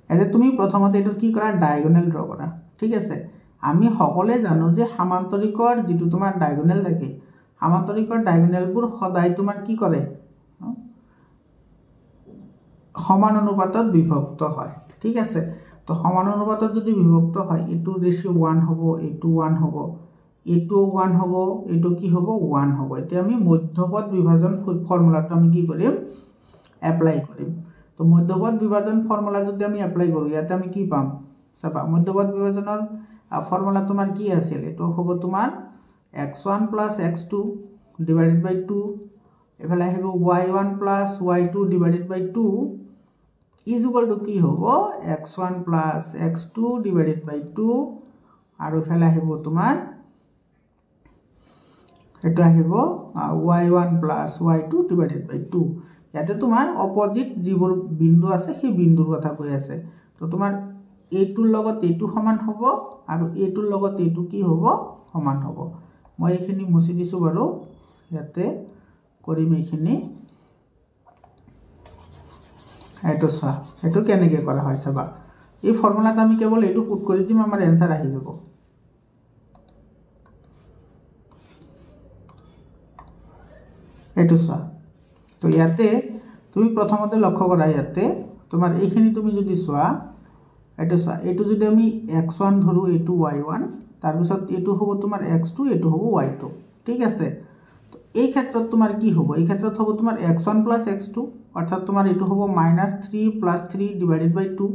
এতে তুমি প্ৰথমতে এটো কি কৰা ডায়াগোনাল ড্ৰ কৰা ঠিক আছে আমি সকলে জানো যে সমান্তৰিকৰ যেটো তোমাৰ ডায়াগোনাল থাকে সমান্তৰিকৰ ডায়াগোনালবোৰ সদায় তোমাৰ কি কৰে সমান অনুপাতত বিভক্ত হয় ঠিক আছে তো সমান অনুপাতত যদি বিভক্ত হয় এটো রেশিও 1 হ'ব এটো 1 হ'ব এটো 1 হ'ব এটো কি হ'ব 1 হ'ব এতিয়া আমি মধ্যপদ বিভাজন ফর্মুলাটো আমি কি কৰিম এপ্লাই কৰিম তো মধ্যপদ বিভাজন ফৰ্মুলা যদি আমি এপ্লাই কৰো ইয়াতে আমি কি পাম চাবা মধ্যপদ বিভাজনৰ ফৰ্মুলা তোমাৰ কি আছিল এটো হ'ব তোমাৰ x1 + x2 / 2 এফালে আহিব y1 + y2 / 2 is equal to কি হ'ব x1 plus x2 divided by 2 আৰু ইফালে আহিব তোমাৰ এটা আহিব y1 plus y2 divided by 2 ইয়াতে তোমাৰ অপোজিট যিবোৰ বিন্দু আছে সেই বিন্দুৰ কথা কৈ আছে তো তোমাৰ এইটোৰ লগত এইটো সমান হ'ব আৰু এইটোৰ লগত এইটো কি হ'ব সমান হ'ব মই এইখিনি মুছি দিছো বাৰু ইয়াতে কৰিম এইখিনি এইটো চা এইটো কেনেকৈ কৰা হয় চাবা এই ফৰ্মুলাত আমি কেৱল এইটো পুট কৰি দিম আমাৰ এনসাৰ আহি যাব এইটো চা তো ইয়াতে তুমি প্ৰথমতে লক্ষ্য কৰা ইয়াতে তোমাৰ এইখিনি তুমি যদি চোৱা এইটো চা এইটো যদি আমি x1 ধৰু এইটো y1 তাৰ পিছত এইটো হ'ব তোমাৰ x2 এইটো হ'ব y2 ঠিক আছে তো এই ক্ষেত্ৰত তোমাৰ কি হ'ব এই ক্ষেত্ৰত হ'ব তোমাৰ x1 + x2 অৰ্থাৎ তোমাৰ এইটো হ'ব -3 + 3 ডিভাইডেড বাই 2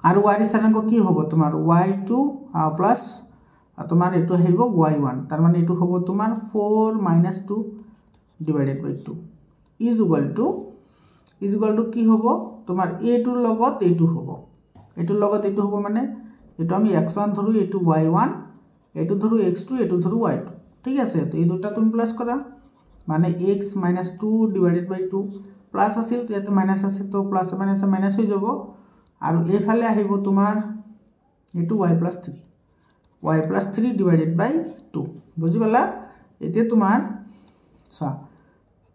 আৰু y স্থানাঙ্ক কি হ'ব তোমাৰ y2 প্লাস তোমাৰ এইটো আহিব y1 তাৰ মানে এইটো হ'ব তোমাৰ 4 - 2 divided by 2 is equal to কি হ'ব তোমাৰ এইটোৰ লগত এইটো হ'ব মানে এইটো আমি x1 ধৰু এইটো y1 এইটো ধৰু x2 এইটো ধৰু y2 ঠিক আছে তো এই দুটা তুমি প্লাস কৰা মানে x - 2 ডিভাইডেড বাই 2 প্লাস আছিল তো ইয়াতে মাইনাস আছে তো প্লাস মাইনাস মাইনাস হৈ যাব আৰু এইফালে আহিব তোমাৰ এইটো y + 3 ডিভাইডেড বাই 2 বুজি পালা এতিয়া তোমাৰ চা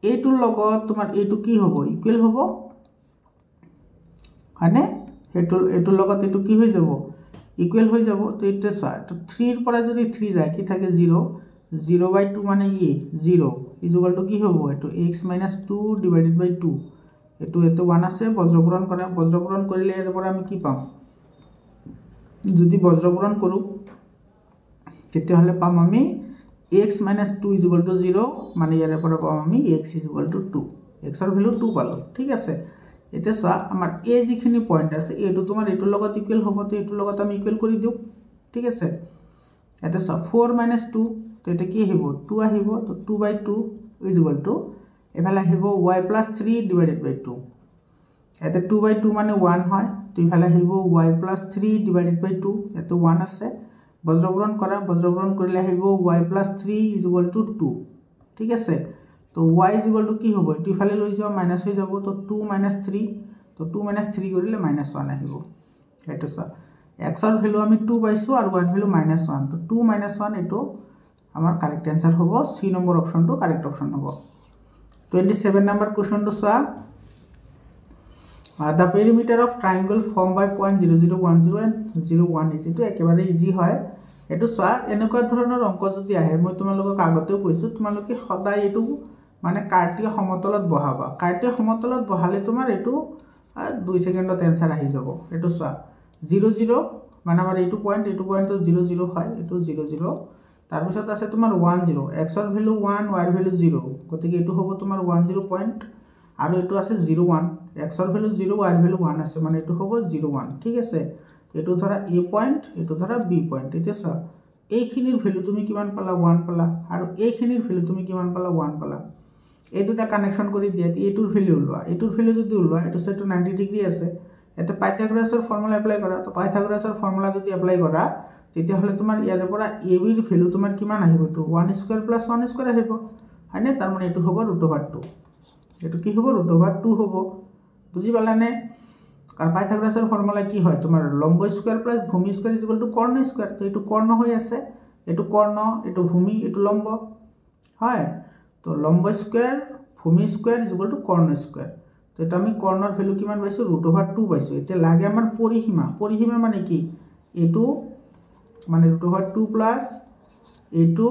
এইটোৰ লগত তোমাৰ এইটো কি হ'ব ইকুৱেল হ'ব হয়নে এইটোৰ লগত এইটো কি হৈ যাব ইকুৱেল হৈ যাব তো এটা চা তো 3 ৰ পৰা যদি 3 যায় কি থাকে 0 0/2 মানে কি 0 ইজ ইকুয়াল টু কি হ'ব এটো x - 2 ডিভাইডেড বাই 2 এটো 1 আছে বজ্ৰপূৰণ কৰিলে এৰ পৰা আমি কি পাম যদি বজ্ৰপূৰণ কৰো তেতিয়া হলে পাম আমি x - 2 ইজ ইকুয়াল টু 0 মানে ইয়াৰ পৰা পাম আমি x is equal two 2 x ৰ ভ্যালু 2 পালো ঠিক আছে এতিয়া চোৱা আমাৰ a যিখিনি পয়েন্ট আছে এটো তোমাৰ এটোৰ লগত ইকুৱেল হ'ব তো এটোৰ লগত আমি ইকুৱেল কৰি দিও ঠিক আছে এটা চোৱা 4 - 2 তো এটা কি আহিব 2 আহিব তো 2/2 ইজ ইকুয়াল টু এফালে আহিব y + 3 ডিভাইডেড বাই 2 এটা 2/2 মানে 1 হয় তো এফালে আহিব y + 3 ডিভাইডেড বাই 2 এটো 1 আছে বজ্ৰপূৰণ কৰিলে আহিব y + 3 ইজ ইকুয়াল টু 2 ঠিক আছে তো y ইজ ইকুয়াল টু কি হ'ব এটো ইফালে লৈ যাও মাইনাস হৈ যাব তো 2 - 3 তো 2 - 3 কৰিলে -1 আহিব এটো চা x ৰ ভ্যালু আমি 2 পাইছো আৰু y ৰ ভ্যালু -1 তো 2 - 1 এটো আমাৰ কাৰেক্ট आंसर হ'ব সি নম্বৰ অপশনটো কাৰেক্ট অপশন হ'ব 27 নম্বৰ কোৱেশ্চনটো চোৱা the perimeter of triangle formed by point 0010 and 01 is এটো একেবাৰে ইজি হয় এটো চোৱা এনেকুৱা ধৰণৰ অংক যদি আহে মই তোমালোকক আগতেও কৈছো তোমালোকে সদায় এটো মানে কাৰ্টীয় সমতলত বহাবা কাৰ্টীয় সমতলত বহালে তোমাৰ এটো 2 সেকেন্ডত आंसर আহি যাব এটো চোৱা 00 মানে আমাৰ এইটো পয়েন্টটো 00 হয় এটো 00 তাৰ পিছত আছে তোমাৰ 10 x ৰ ভ্যালু 1 y ৰ ভ্যালু 0 গতিকে এটো হ'ব তোমাৰ 10 পয়েন্ট আৰু এটো আছে 01 x ৰ ভ্যালু 0 y ৰ ভ্যালু 1 আছে মানে এটো হ'ব 01 ঠিক আছে এটো ধৰা a পয়েন্ট এটো ধৰা b পয়েন্ট এতিয়া চোৱা এইখিনিৰ ভ্যালু তুমি কিমান পালা 1 পালা আৰু এইখিনিৰ ভ্যালু তুমি কিমান পালা 1 পালা এই দুটা কানেকশন কৰি দিয়া এইটোৰ ভ্যালু উলোৱা এইটোৰ ভ্যালু যদি উলোৱা এটো সেটো 90 ডিগ্ৰী আছে এটা পাইথাগোৰাছৰ ফৰ্মুলা এপ্লাই কৰা তো পাইথাগোৰাছৰ ফৰ্মুলা যদি এপ্লাই কৰা তেতিয়া হলে তোমাৰ ইয়াৰ পৰা ab ৰ ভ্যালু তোমাৰ কিমান আহিব তো 1² + 1² আহিব হয়নে তাৰ মানে এটো হ'ব √2 এটো কি হ'ব √2 হ'ব বুজি পালানে কাৰণ পাইথাগোৰাছৰ ফৰ্মুলা কি হয় তোমাৰ লম্ব স্কয়াৰ প্লাস ভূমি স্কয়াৰ ইকুয়াল টু কৰ্ণ স্কয়াৰ তো এটো কৰ্ণ হৈ আছে এটো কৰ্ণ এটো ভূমি এটো লম্ব হয় তো লম্ব স্কয়াৰ ভূমি স্কয়াৰ ইকুয়াল টু কৰ্ণ স্কয়াৰ তো এটা আমি কৰ্ণৰ ভ্যালু কিমান পাইছো √2 পাইছো এতিয়া লাগে আমাৰ পৰিসীমা মানে কি এটো মানে √2 প্লাস এটো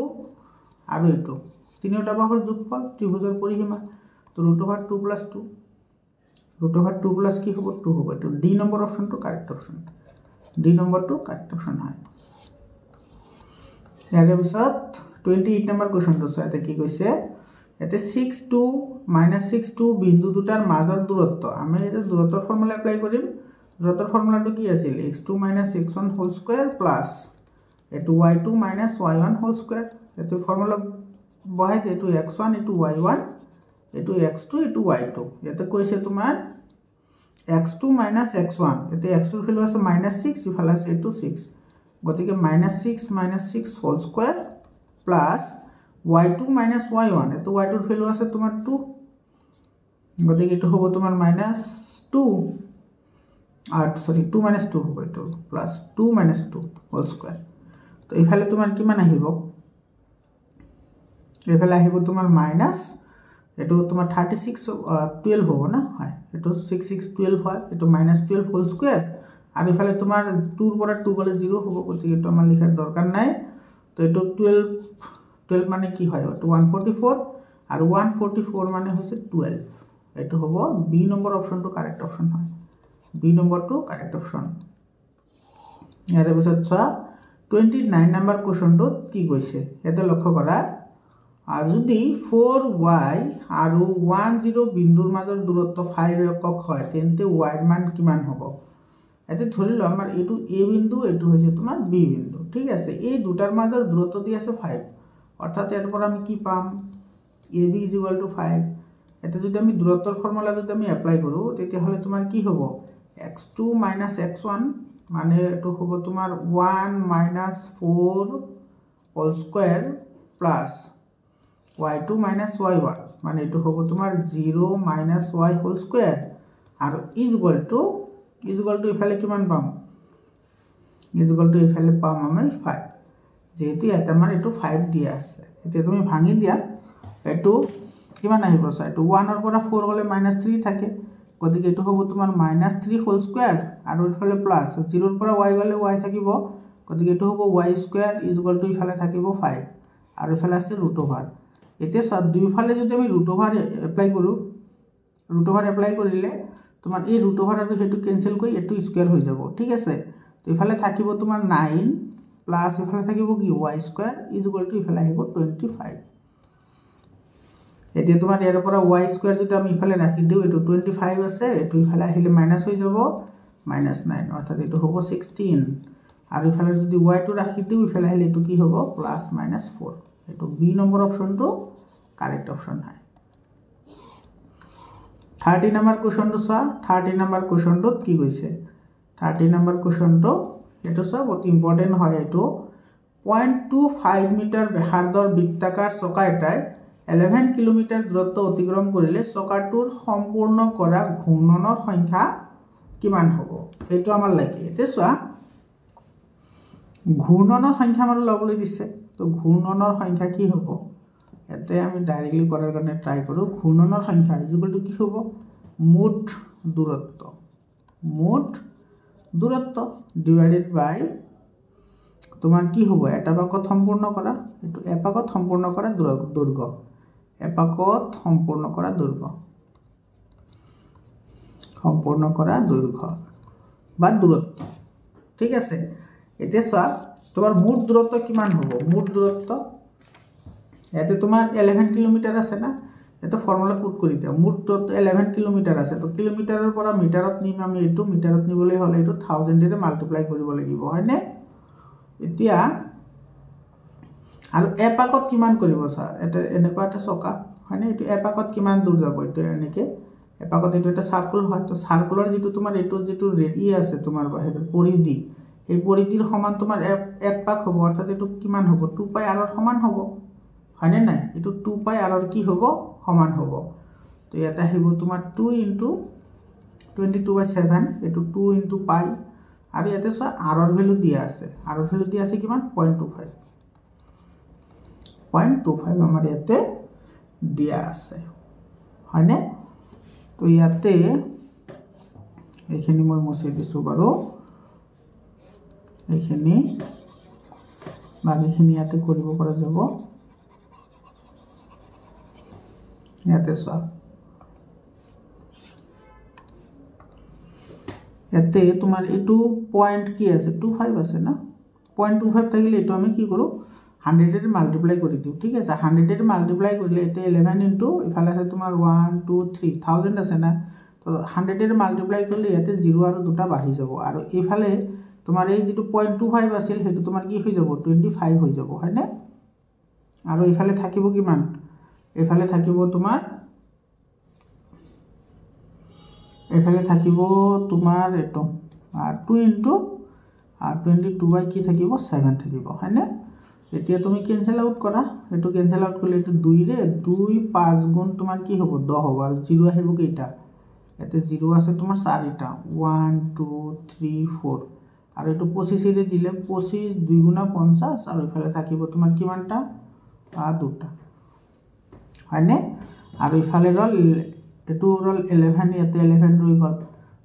আৰু এটো তিনিটা বাহুৰ যোগফল ত্ৰিভুজৰ পৰিসীমা তো √2 প্লাস 2 √2 প্লাস কি হ'ব 2 হ'ব এটো ডি নম্বৰ অপশনটো কাৰেক্ট অপশন ডি নম্বৰটো কাৰেক্ট অপশন হয় ইয়াৰ পিছত 28 নম্বৰ কোৱেশ্চনটো চাই এটা কি কৈছে এতে 6 2 - 6 2 বিন্দু দুটাৰ মাজৰ দূৰত্ব আমি এটা দূৰত্বৰ ফৰ্মুলা এপ্লাই কৰিম দূৰত্বৰ ফৰ্মুলাটো কি আছিল x2 - x1 whole square plus এটো y2 - y1 হোল স্কয়াৰ এটো ফৰ্মুলা বহাই এটো x1 এটো y1 এটো x2 এটো y2 ইয়াতে কৈছে তোমাৰ x2 minus x1 এতে x2 এর ভ্যালু আছে -6 ইফালে আছে এটো 6 গতিকে -6 - 6 whole square plus y2 minus y1 এতো y2 এর ভ্যালু আছে তোমার 2 গতিকে এটো হবে তোমার -2 আর সরি 2 - 2 হবে এটো প্লাস 2 - 2 হোল স্কয়ার তো ইফালে তোমার কি মান আহিব এফালে আহিব তোমার মাইনাস এটো তোমার 36 12 হবে না হয় এটো 6 6 12 হয় এটো -12 হোল স্কয়ার আর এফালে তোমার 2 এর পরে 2 গলে 0 হবে গতিকে এটো আমার লেখার দরকার নাই তো এটো 12 মানে কি হয় এটো 144 আর 144 মানে হইছে 12 এটো হবে বি নম্বর অপশনটো কারেক্ট অপশন হয় বি নম্বরটো কারেক্ট অপশন ইয়ারে পিছত 29 নাম্বার কোশ্চনটো কি কইছে এতে লক্ষ্য করা আর যদি 4y আর 10 বিন্দুর মাজৰ দূৰত্ব 5 একক হয় তেন্তে y এর মান কিমান হবে এতে ধরিল আমার এটু a বিন্দু এটু হইছে তোমার b বিন্দু ঠিক আছে এই দুটার মাজৰ দূরত্ব দি আছে 5 অর্থাৎ এরপর আমি কি পাম ab = 5 এতে যদি আমি দূরত্বর ফর্মুলা যদি আমি অ্যাপ্লাই করব তেতি হলে তোমার কি হবে x2 - x1 মানে এটু হবে তোমার 1 - 4 whole square plus y2 - y1 মানে এটু হবে তোমার 0 - y হোল স্কয়ার আর ইকুয়াল টু ইফালে কিমান পাম ইকুয়াল টু ইফালে পাম আমি 5 যেহেতু এটা আমার এটু 5 দিয়া আছে এটা তুমি ভাঙি দিয়া এটু কিমান আহিব স্যার এটু 1 এর পৰা 4 গলে -3 থাকে গতিকে এটু হবে তোমাৰ -3 হোল স্কয়াৰ আৰ ইফালে প্লাস 0 এৰ পৰা y গলে y থাকিব গতিকে এটু হবে y স্কয়ার ইকুয়াল টু ইফালে থাকিব 5 আর ইফালে আছে √ওভার এতে সব দুই ফালে যদি আমি √ওভার অ্যাপ্লাই করু √ওভার অ্যাপ্লাই করিলে তোমার এই √ওভার আর হেতু ক্যান্সেল কই এটু স্কয়ার হয়ে যাব ঠিক আছে তো ইফালে থাকিব তোমার 9 প্লাস ইফালে থাকিব কি y স্কয়ার ইকুয়াল টু ইফালে আহিব 25 এতে তোমার এর উপর y স্কয়ার যদি আমি ইফালে রাখি দিও এটু 25 আছে এটু ইফালে আহিলে মাইনাস হয়ে যাব -9 অর্থাৎ এটু হবে 16 আর ইফালে যদি y2 রাখি দিও ইফালে আহিলে এটু কি হবে +-4 এটু বি নম্বর অপশনটো কারেক্ট অপশন হয় 30 নাম্বার কোশ্চনটো 30 নাম্বার কোশ্চনটো কি কইছে 30 নাম্বার কোশ্চনটো এটো সব অতি ইম্পর্টেন্ট হয় এটো 0.25 মিটার ব্যাসাৰ্ধৰ বৃত্তাকাৰ চকা এটাই 11 কিলোমিটাৰ দূৰত্ব অতিক্ৰম কৰিলে চকাটোৰ সম্পূৰ্ণ কৰা ঘূৰ্ণনৰ সংখ্যা কিমান হ'ব এটো আমাৰ লাগে এতে চোৱা ঘূৰ্ণনৰ সংখ্যা আমাৰ লবলৈ দিছে তো ঘূৰ্ণনৰ সংখ্যা কি হ'ব এতে আমি ডাইরেক্টলি করার কারণে ট্রাই করব ঘূর্ণনের সংখ্যা ইকুয়াল টু কি হবে মোট দূরত্ব ডিভাইডেড বাই তোমার কি হবে এপাকত সম্পূর্ণ করা এটু এপাকত সম্পূর্ণ করা দৈর্ঘ্য এপাকত সম্পূর্ণ করা দৈর্ঘ্য বা দূরত্ব ঠিক আছে এতে সব তোমার মোট দূরত্ব কিমান হবে মোট দূরত্ব এতে তোমার 11 কিলোমিটার আছে না এটা ফর্মুলা পুট কৰি দিও মোট দূৰত্ব 11 কিলোমিটাৰ আছে তো কিলোমিটাৰৰ পৰা মিটাৰত নিম আমি এটো মিটাৰত নিবলৈ হলে এটো 1000 এৰে মাল্টিপ্লাই কৰিব লাগিব হয়নে এতিয়া আৰু এপাকত কিমান কৰিব স্যাৰ এটা এনেকুৱা এটা চকা হয়নে এটো এপাকত কিমান দূৰ যাব এটো এনেকে এপাকত এটো এটা সাৰ্কেল হয় তো সাৰ্কুলাৰ যেটো তোমাৰ এটো যেটো ৰেডি আছে তোমাৰ বাহিৰৰ পৰিধি এই পৰিধিৰ সমান তোমাৰ এক পাক হ'ব অৰ্থাৎ এটো কিমান হ'ব 2 পাই r ৰ সমান হ'ব হয়নে নাই এটো 2 পাই r ৰ কি হ'ব সমান হ'ব তো এটা আহিব তোমাৰ 2 * 22/7 এটো 2 * পাই আৰু ইয়াতে সা r ৰ ভ্যালু দিয়া আছে কিমান 0.25 আমাৰ ইয়াতে দিয়া আছে হয়নে তো ইয়াতে এইখিনি মই মুছি দিছো বাৰু এইখিনি বাকিখিনি ইয়াতে কৰিব পৰা যাব ইয়াতে সব ইয়াতে তোমার এটু পয়েন্ট কি আছে 25 আছে না 0.25 থাকিলে এটু আমি কি করব 100 এর মাল্টিপ্লাই কৰি দিও ঠিক আছে 100 এৰ মাল্টিপ্লাই কৰিলে এতে 11 ইনটু ইফালে আছে তোমাৰ 1 2 3 1000 আছে না তো 100 এৰ মাল্টিপ্লাই কৰিলে ইয়াতে 0 আৰু দুটা বাঢ়ি যাব আৰু ইফালে তোমাৰ এই যেটো 0.25 আছিল হেতু তোমাৰ কি হৈ যাব 25 হৈ যাব হয় না আৰু ইফালে থাকিব কিমান ইফালে থাকিব তোমাৰ এফালে থাকিব তোমাৰ এটো 2 ইনটু 22 বাই কি থাকিব 7 থাকিব হয়নে এতিয়া তুমি ক্যান্সেল আউট করা এটো ক্যান্সেল আউট করলে এটো 2 রে 2 5 গুণ তোমার কি হবে 10 হবে আর 0 আহিব কেইটা এতে 0 আছে তোমার 4টা 1 2 3 4 আর এটো 25 রে দিলে 25 2 গুণা 50 আর এফালে থাকিব তোমার কিমানটা দুটা হয়নে আর এফালে রল এটো রল 11 এতে 11 রই গল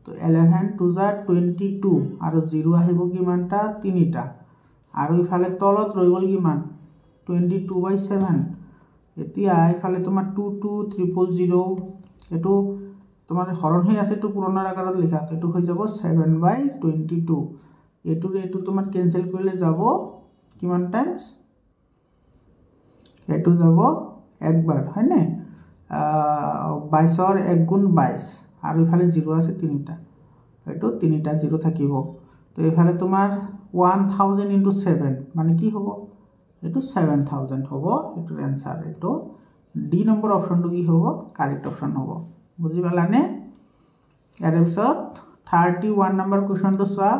তো 11 2 যা 22 আর 0 আহিব কিমানটা 3টা আর এফালে তলত রই গল কিমান 22/7 এতিয়া এফালে তোমার 22000 এটো তোমার হরণ হই আছে তো পুরোনার আকারত লেখা তো এটো হই যাব 7/22 এটো তোমার ক্যান্সেল করলে যাব কিমান টাইমস এটো যাব একবার হয়নে 22 এর 1 গুণ 22 আর এফালে 0 আছে 3টা এটো 3টা 0 থাকিব তো এফালে তোমার 1000 into 7 মানে কি হবো এটো 7000 হবো এটোর आंसर এটো ডি নম্বর অপশনটো কি হবো কারেক্ট অপশন হবো বুঝি পালানে এর পিছত 31 নম্বৰ কোৱেশ্চনটো সোৱা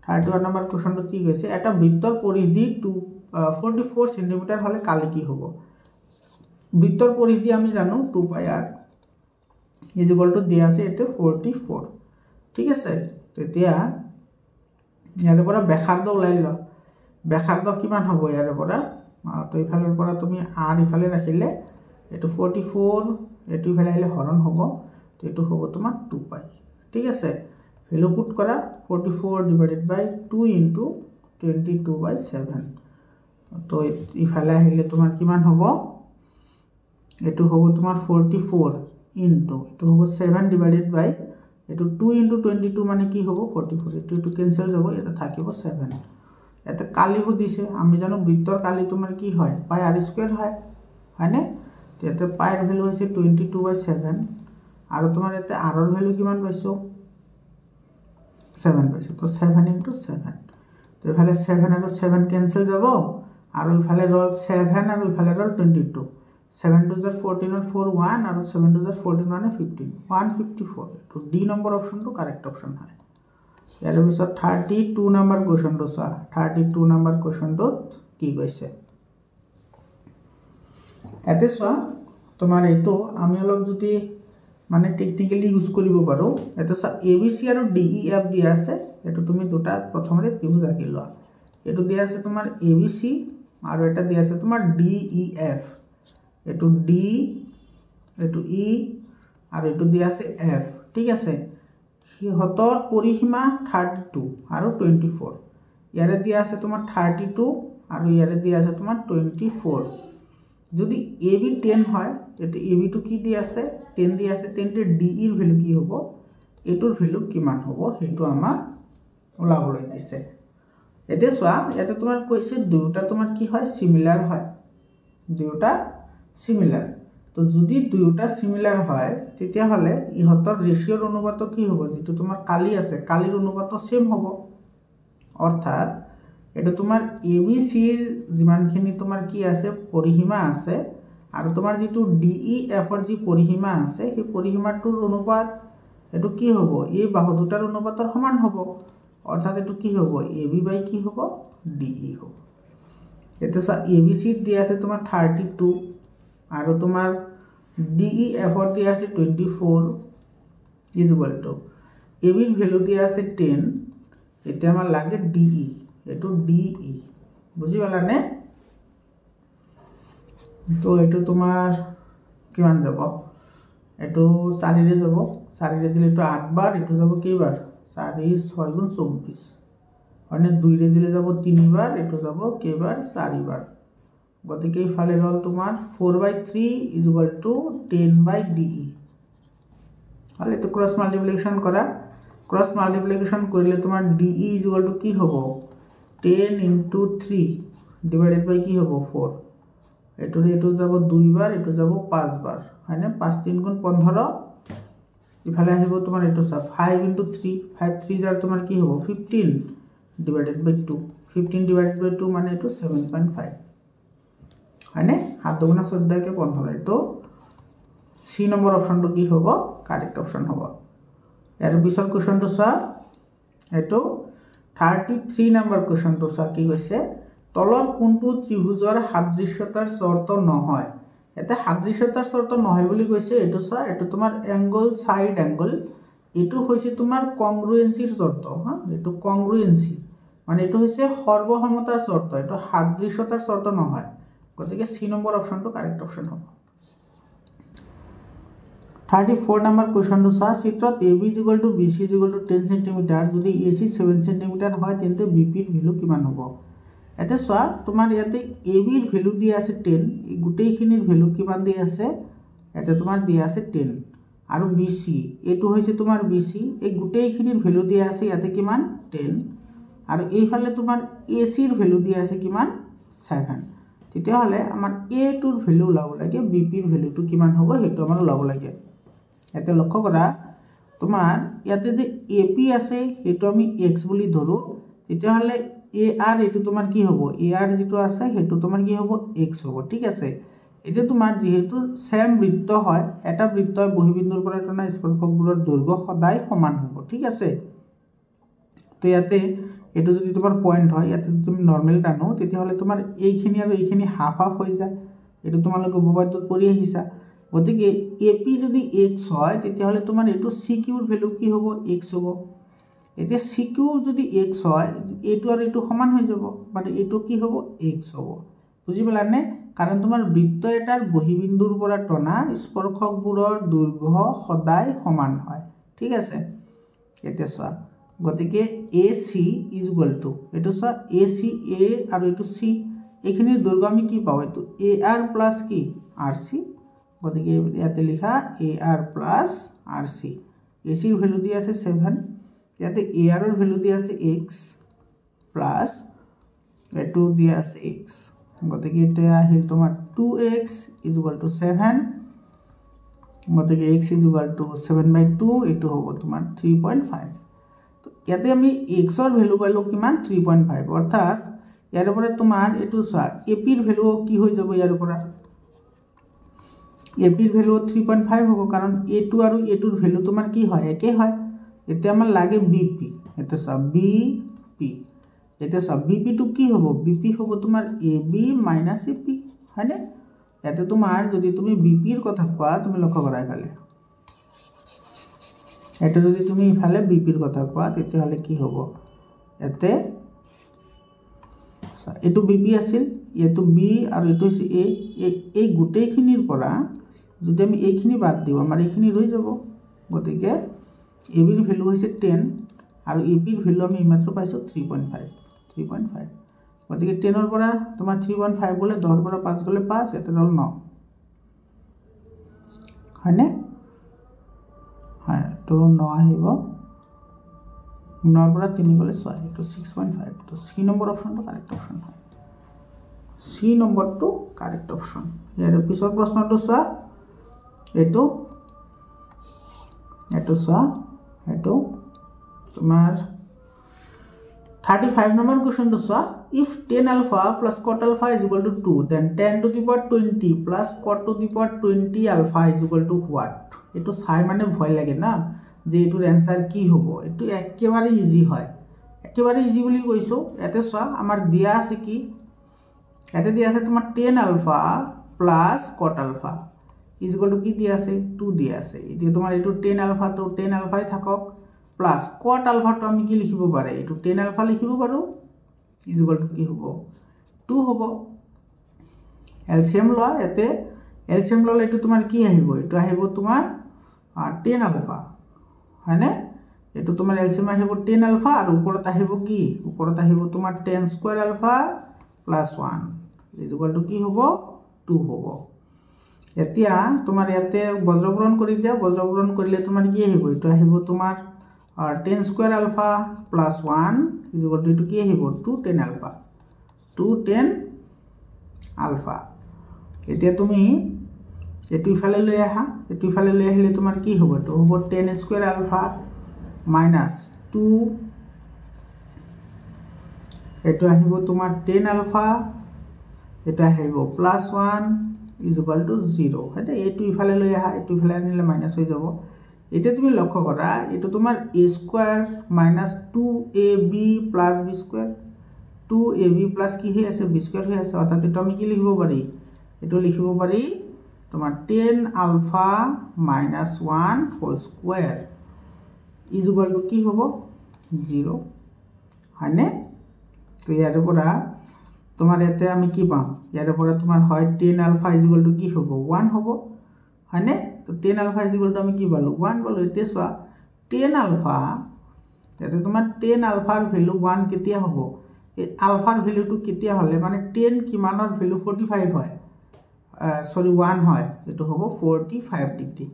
31 নম্বৰ কোৱেশ্চনটো কি কৈছে এটা বৃত্তৰ পৰিধি 44 সেন্টিমিটাৰ হলে কালি কি হবো বৃত্তৰ পৰিধি আমি জানো 2 পাই r = দিয়া আছে এতে 44 ঠিক আছে তেতিয়া ইয়াৰ পৰা ব্যাসাৰ্ধ ওলাইল ব্যাসাৰ্ধ কিমান হ'ব ইয়াৰ পৰা তো ইফালৰ পৰা তুমি r ইফালে ৰাখিলে এটো 44 এটো ইফালে আহিলে হৰণ হ'ব তো এটো হ'ব তোমাৰ 2 পাই ঠিক আছে ভ্যালু পুট কৰা 44 ডিভাইডেড বাই 2 ইনটু 22/7 তো ইফালে আহিলে তোমাৰ কিমান হ'ব এটো হ'ব তোমাৰ 44 ইনটু এটো হ'ব 7 ডিভাইডেড বাই এটো 2 ইনটু 22 মানে কি হ'ব 44 এটো ক্যান্সেল যাব এটা থাকিব 7 এতে কালি দিছে আমি জানো বৃত্তৰ কালি তোমাৰ কি হয় পাই r স্কয়াৰ হয় হয়নে তেতে পাই এৰ ভ্যালু হৈছে 22/7 আৰু তোমাৰ এতে r এর ভ্যালু কিমান পাইছো 7 পাইছো তো 7 into 7 তো এফালে 7 আৰু 7 ক্যান্সেল যাব আৰু ইফালে ৰল 7 আৰু ইফালে ৰল 22 7 to the 14 or 4 1 আৰু 7 to the 14 মানে 15 154 তো ডি নম্বৰ অপশনটো কাৰেক্ট অপশন হয় ইয়াৰ পিছত 32 নম্বৰ কোৱেশ্চনটো চোৱা 32 নম্বৰ কোৱেশ্চনটোত কি কৈছে এতে চোৱা তোমাৰ এটো আমি অলপ যদি মানে টেকনিক্যালি ইউজ কৰিব পাৰো এটো চা ABC আৰু DEF দিয়া আছে এটো তুমি দুটা প্ৰথমতে ত্ৰিভুজ আঁকি লোৱা এটো দিয়া আছে তোমাৰ ABC আৰু এটা দিয়া আছে তোমাৰ DEF এটো D এটো E আৰু এটো দিয়া আছে F ঠিক আছে হিহতৰ পৰিসীমা 32 আৰু 24 ইয়াৰে দিয়া আছে তোমাৰ 32 আৰু ইয়াৰে দিয়া আছে তোমাৰ 24 যদি AB 10 হয় এটো AB টু কি দিয়া আছে 10 দিয়া আছে 10 তে DE এর ভ্যালু কি হ'ব এটোৰ ভ্যালু কিমান হ'ব হেতু আমাৰ ওলাবলৈ দিছে এতে সোৱা এতে তোমাৰ কৈছে দুটা তোমাৰ কি হয় সিমিলাৰ হয় দুটা সিমিলাৰ তো যদি দুটা সিমিলাৰ হয় তেতিয়া হলে ইহতৰ ৰেশিওৰ অনুপাত কি হ'ব যেটো তোমাৰ কালি আছে কালিৰ অনুপাত সেম হ'ব অৰ্থাৎ এটা তোমাৰ ABC এৰ যিমানখিনি তোমাৰ কি আছে পৰিসীমা আছে আৰু তোমাৰ যেটো DEF এৰ যি পৰিসীমা আছে সেই পৰিসীমাটোৰ অনুপাত এটো কি হ'ব এই বাহু দুটাৰ অনুপাতৰ সমান হ'ব অর্থাৎ এটো কি হ'ব AB বাই কি হ'ব DE হ'ব এটো ABC দিয়া আছে তোমাৰ 32 আৰু তোমাৰ DEF দিয়া আছে 24 = AB এৰ ভ্যালু দিয়া আছে 10 এটা আমাৰ লাগে DE এটো DE বুঝি পালানে তো এটো তোমাৰ কিমান যাব এটো 4 ৰে যাব 4 ৰে দিলে এটো 8 বার এটো যাব কেইবার 4 6 গুণ 24 মানে 2 রে দিলে যাব 3 বার এটো যাব কেইবার 4 বার গতিকে ইফালে রল তোমার 4/3 = 10/DE হলে তো ক্রস মাল্টিপ্লিকেশন করা ক্রস মাল্টিপ্লিকেশন করলে তোমার DE = কি হবে 10 into 3 divided by কি হবে 4 এটো যাব 2 বার এটো যাব 5 বার মানে 5 3 গুণ 15 ইফালে আহিব তোমার এটো 5 into 3 5 3 যার তোমার কি হবে 15 divided by 2 15 divided by 2 মানে এটো 7.5 মানে 7 গুণ 14 কে 15 এটো সি নম্বৰ অপশনটো কি হ'ব কাৰেক্ট অপশন হ'ব ইয়াৰ পিছৰ কোৱেশ্চনটো চোৱা এটো 33 নম্বৰ কোৱেশ্চনটো চোৱা কি কৈছে তলৰ কোনটো ত্ৰিভুজৰ সাদৃশ্যতাৰ শৰ্ত নহয় এতে সাদৃশ্যতাৰ শৰ্ত নহয় বুলি কৈছে এটো চোৱা এটো তোমাৰ এংগল সাইড এংগল এটো হৈছে তোমাৰ কংগ্ৰুয়েন্সিৰ শৰ্ত হা এটো কংগ্ৰুয়েন্সি মানে এটো হৈছে সৰ্বসমতাৰ শৰ্ত এটো সাদৃশ্যতাৰ শৰ্ত নহয় গতিকে সি নম্বৰ অপশনটো কাৰেক্ট অপশন হ'ব 34 নম্বৰ কোৱেশ্চনটো চোৱা চিত্ৰত AB BC 10 cm যদি AC 7 cm হয় তেন্তে BP ৰ ভ্যালু কিমান হ'ব এতে চোৱা তোমাৰ ইয়াতে AB ৰ ভ্যালু দিয়া আছে 10 এই গুটেইখিনিৰ ভ্যালু কিমান দিয়া আছে এতে তোমাৰ দিয়া আছে 10 আৰু BC এটো হৈছে তোমাৰ BC এই গুটেইখিনিৰ ভ্যালু দিয়া আছে ইয়াতে কিমান 10 আৰু এইফালে তোমাৰ AC ৰ ভ্যালু দিয়া আছে কিমান 7 তেতিয়া হলে আমাৰ A টোৰ ভ্যালু লাভ লাগে BP ৰ ভ্যালুটো কিমান হ'ব হেতু আমাৰ লাভ লাগে এতে লক্ষ্য কৰা তোমাৰ ইয়াতে যে AP আছে হেতু আমি x বুলি ধৰো তেতিয়া হলে AR এটো তোমাৰ কি হ'ব AR যেটো আছে হেতু তোমাৰ কি হ'ব x হ'ব ঠিক আছে এতে তোমাৰ যেহেতু সেম বৃত্ত হয় এটা বৃত্তই বহিবিন্দুৰ পৰা টনা স্পৰ্শকবোৰৰ দৈৰ্ঘ্য সদায় সমান হ'ব ঠিক আছে তো ইয়াতে এটো যদি তোমাৰ পয়েন্ট হয় ইয়াতে তুমি নৰমাল টানো তেতিয়া হলে তোমাৰ এইখিনি আৰু এইখিনি হাফ হাফ হৈ যায় এটো তোমালোকে উপপাদ্যত পঢ়ি আহিছা গতিকে AP যদি x হয় তেতিয়া হলে তোমাৰ এটো CQ ৰ ভ্যালু কি হ'ব x হ'ব এতে CQ যদি x হয় এটো আৰু এটো সমান হৈ যাব মানে এটো কি হ'ব x হ'ব বুজি পালানে কাৰণ তোমাৰ বৃত্ত এটাৰ বহিবিন্দুৰ পৰা টনা স্পৰ্শকবোৰৰ দৈৰ্ঘ্য সদায় সমান হয় ঠিক আছে এতে চোৱা গতিকে AC = এটো চোৱা AC A আৰু এটো C এখিনিৰ দৈৰ্ঘ্য আমি কি পাও এটো AR + কি RC গতিকে ইয়াতে লিখা AR + RC AC ৰ ভ্যালু দি আছে 7 ইয়াতে AR ৰ ভ্যালু দি আছে x প্লাস এটো দি আছে x গতিকে এটা আহিল তোমাৰ 2x = 7 গতিকে x = 7/2 এটো হ'ব তোমাৰ 3.5 তো ইয়াতে আমি x ৰ ভ্যালু পাইলো কিমান 3.5 অৰ্থাৎ ইয়াৰ পৰা তোমাৰ এটো চোৱা AP ৰ ভ্যালু কি হৈ যাব ইয়াৰ পৰা AP ৰ ভ্যালু 3.5 হ'ব কাৰণ A2 আৰু A2 ৰ ভ্যালু তোমাৰ কি হয় একে হয় এতে আমাৰ লাগে BP এটা চোৱা BP এটা সব BP টু কি হ'ব BP হ'ব তোমাৰ AB - AP হয়নে এতে তোমাৰ যদি তুমি BP ৰ কথা কোৱা তুমি লক্ষ্য কৰা ইফালে এটা যদি তুমি ইফালে BP ৰ কথা কোৱা তেতিয়া হলে কি হ'ব এতে এটো BP আছিল এটো B আৰু এটো হৈছে A এই গুটেইখিনিৰ পৰা যদি আমি এইখিনি বাদ দিও আমাৰ এইখিনি ৰৈ যাব গতিকে AB ৰ ভ্যালু হৈছে 10 আৰু AP ৰ ভ্যালু আমি মাত্ৰ পাইছো 3.5 গতিকে 10 ৰ পৰা তোমাৰ 3.5 গলে 10 ৰ পৰা 5 গলে 5 এতে হল 9 হয়নে হয় তো 9 আহিব 9 ৰ পৰা 3 গলে 6 এটো 6.5 তো সি নম্বৰ অপশনটো কাৰেক্ট অপশন হয় সি নম্বৰটো কাৰেক্ট অপশন ইয়াৰ পিছৰ প্ৰশ্নটো চোৱা এটো চোৱা এটো তোমাৰ 35 number question to solve if tan alpha plus cot alpha is equal to 2 then tan to the power 20 plus cot to the power 20 alpha is equal to what eto sai mane bhoy lage na je etur answer ki hobo eto ekebare easy hoy ekebare easy boli koiso ete soa amar dia ase ki ete dia ase tomar tan alpha plus cot alpha is equal to ki dia ase 2 dia ase eto tomar eto tan alpha to tan alpha e thakok plus cot alpha to আমি কি লিখিব পারে এটো tan alpha লিখিব পাৰো is equal to কি হ'ব 2 হ'ব LCM লয় এতে LCM ললে এটো তোমাৰ কি আহিব এটো আহিব তোমাৰ tan alpha হয়নে এটো তোমাৰ LCM আহিব tan alpha আৰু ওপৰত আহিব কি ওপৰত আহিব তোমাৰ tan square alpha plus 1 is equal to কি হ'ব 2 হ'ব এতিয়া তোমাৰ ইয়াতে বজ্ৰপূৰণ কৰি দিয়া বজ্ৰপূৰণ কৰিলে তোমাৰ কি আহিব এটো আহিব তোমাৰ tan square alpha plus 1 is equal to কি আহিব 2 tan alpha 2 tan alpha এতিয়া তুমি এটো ইফালে লৈ আহা এটো ইফালে লৈ আহিলে তোমাৰ কি হ'ব তো হ'ব tan square alpha minus 2 এটো আহিব তোমাৰ tan alpha এটা আহিব plus 1 is equal to 0 এটা এটো ইফালে লৈ আহা এটো ইফালে আনিলে মাইনাস হৈ যাব এতিয়া তুমি লক্ষ্য কৰা এটো তোমাৰ a square minus 2ab plus b square 2ab plus কি হৈ আছে b স্কয়াৰ হৈ আছে অৰ্থাৎ এটো আমি কি লিখিব পাৰি এটো লিখিব পাৰি তোমাৰ 10 alpha minus 1 whole square is equal to কি হ'ব 0 হয়নে তো ইয়াৰ পৰা তোমাৰ এতে আমি কি পাম ইয়াৰ পৰা তোমাৰ হয় 10 আলফা ইজ ইকুয়াল টু কি হ'ব 1 হ'ব হয়নে তো 10 আলফা ইজ ইকুয়াল টু আমি কি পালো 1 পালো এতে সোয়া 10 আলফা এতে তোমাৰ 10 আলফাৰ ভ্যালু 1 কেতিয়া হ'ব এই আলফাৰ ভ্যালুটো কেতিয়া হলে মানে 10 কিমানৰ ভ্যালু 45 হয় সরি 1 হয় এটো হ'ব 45 ডিগ্রি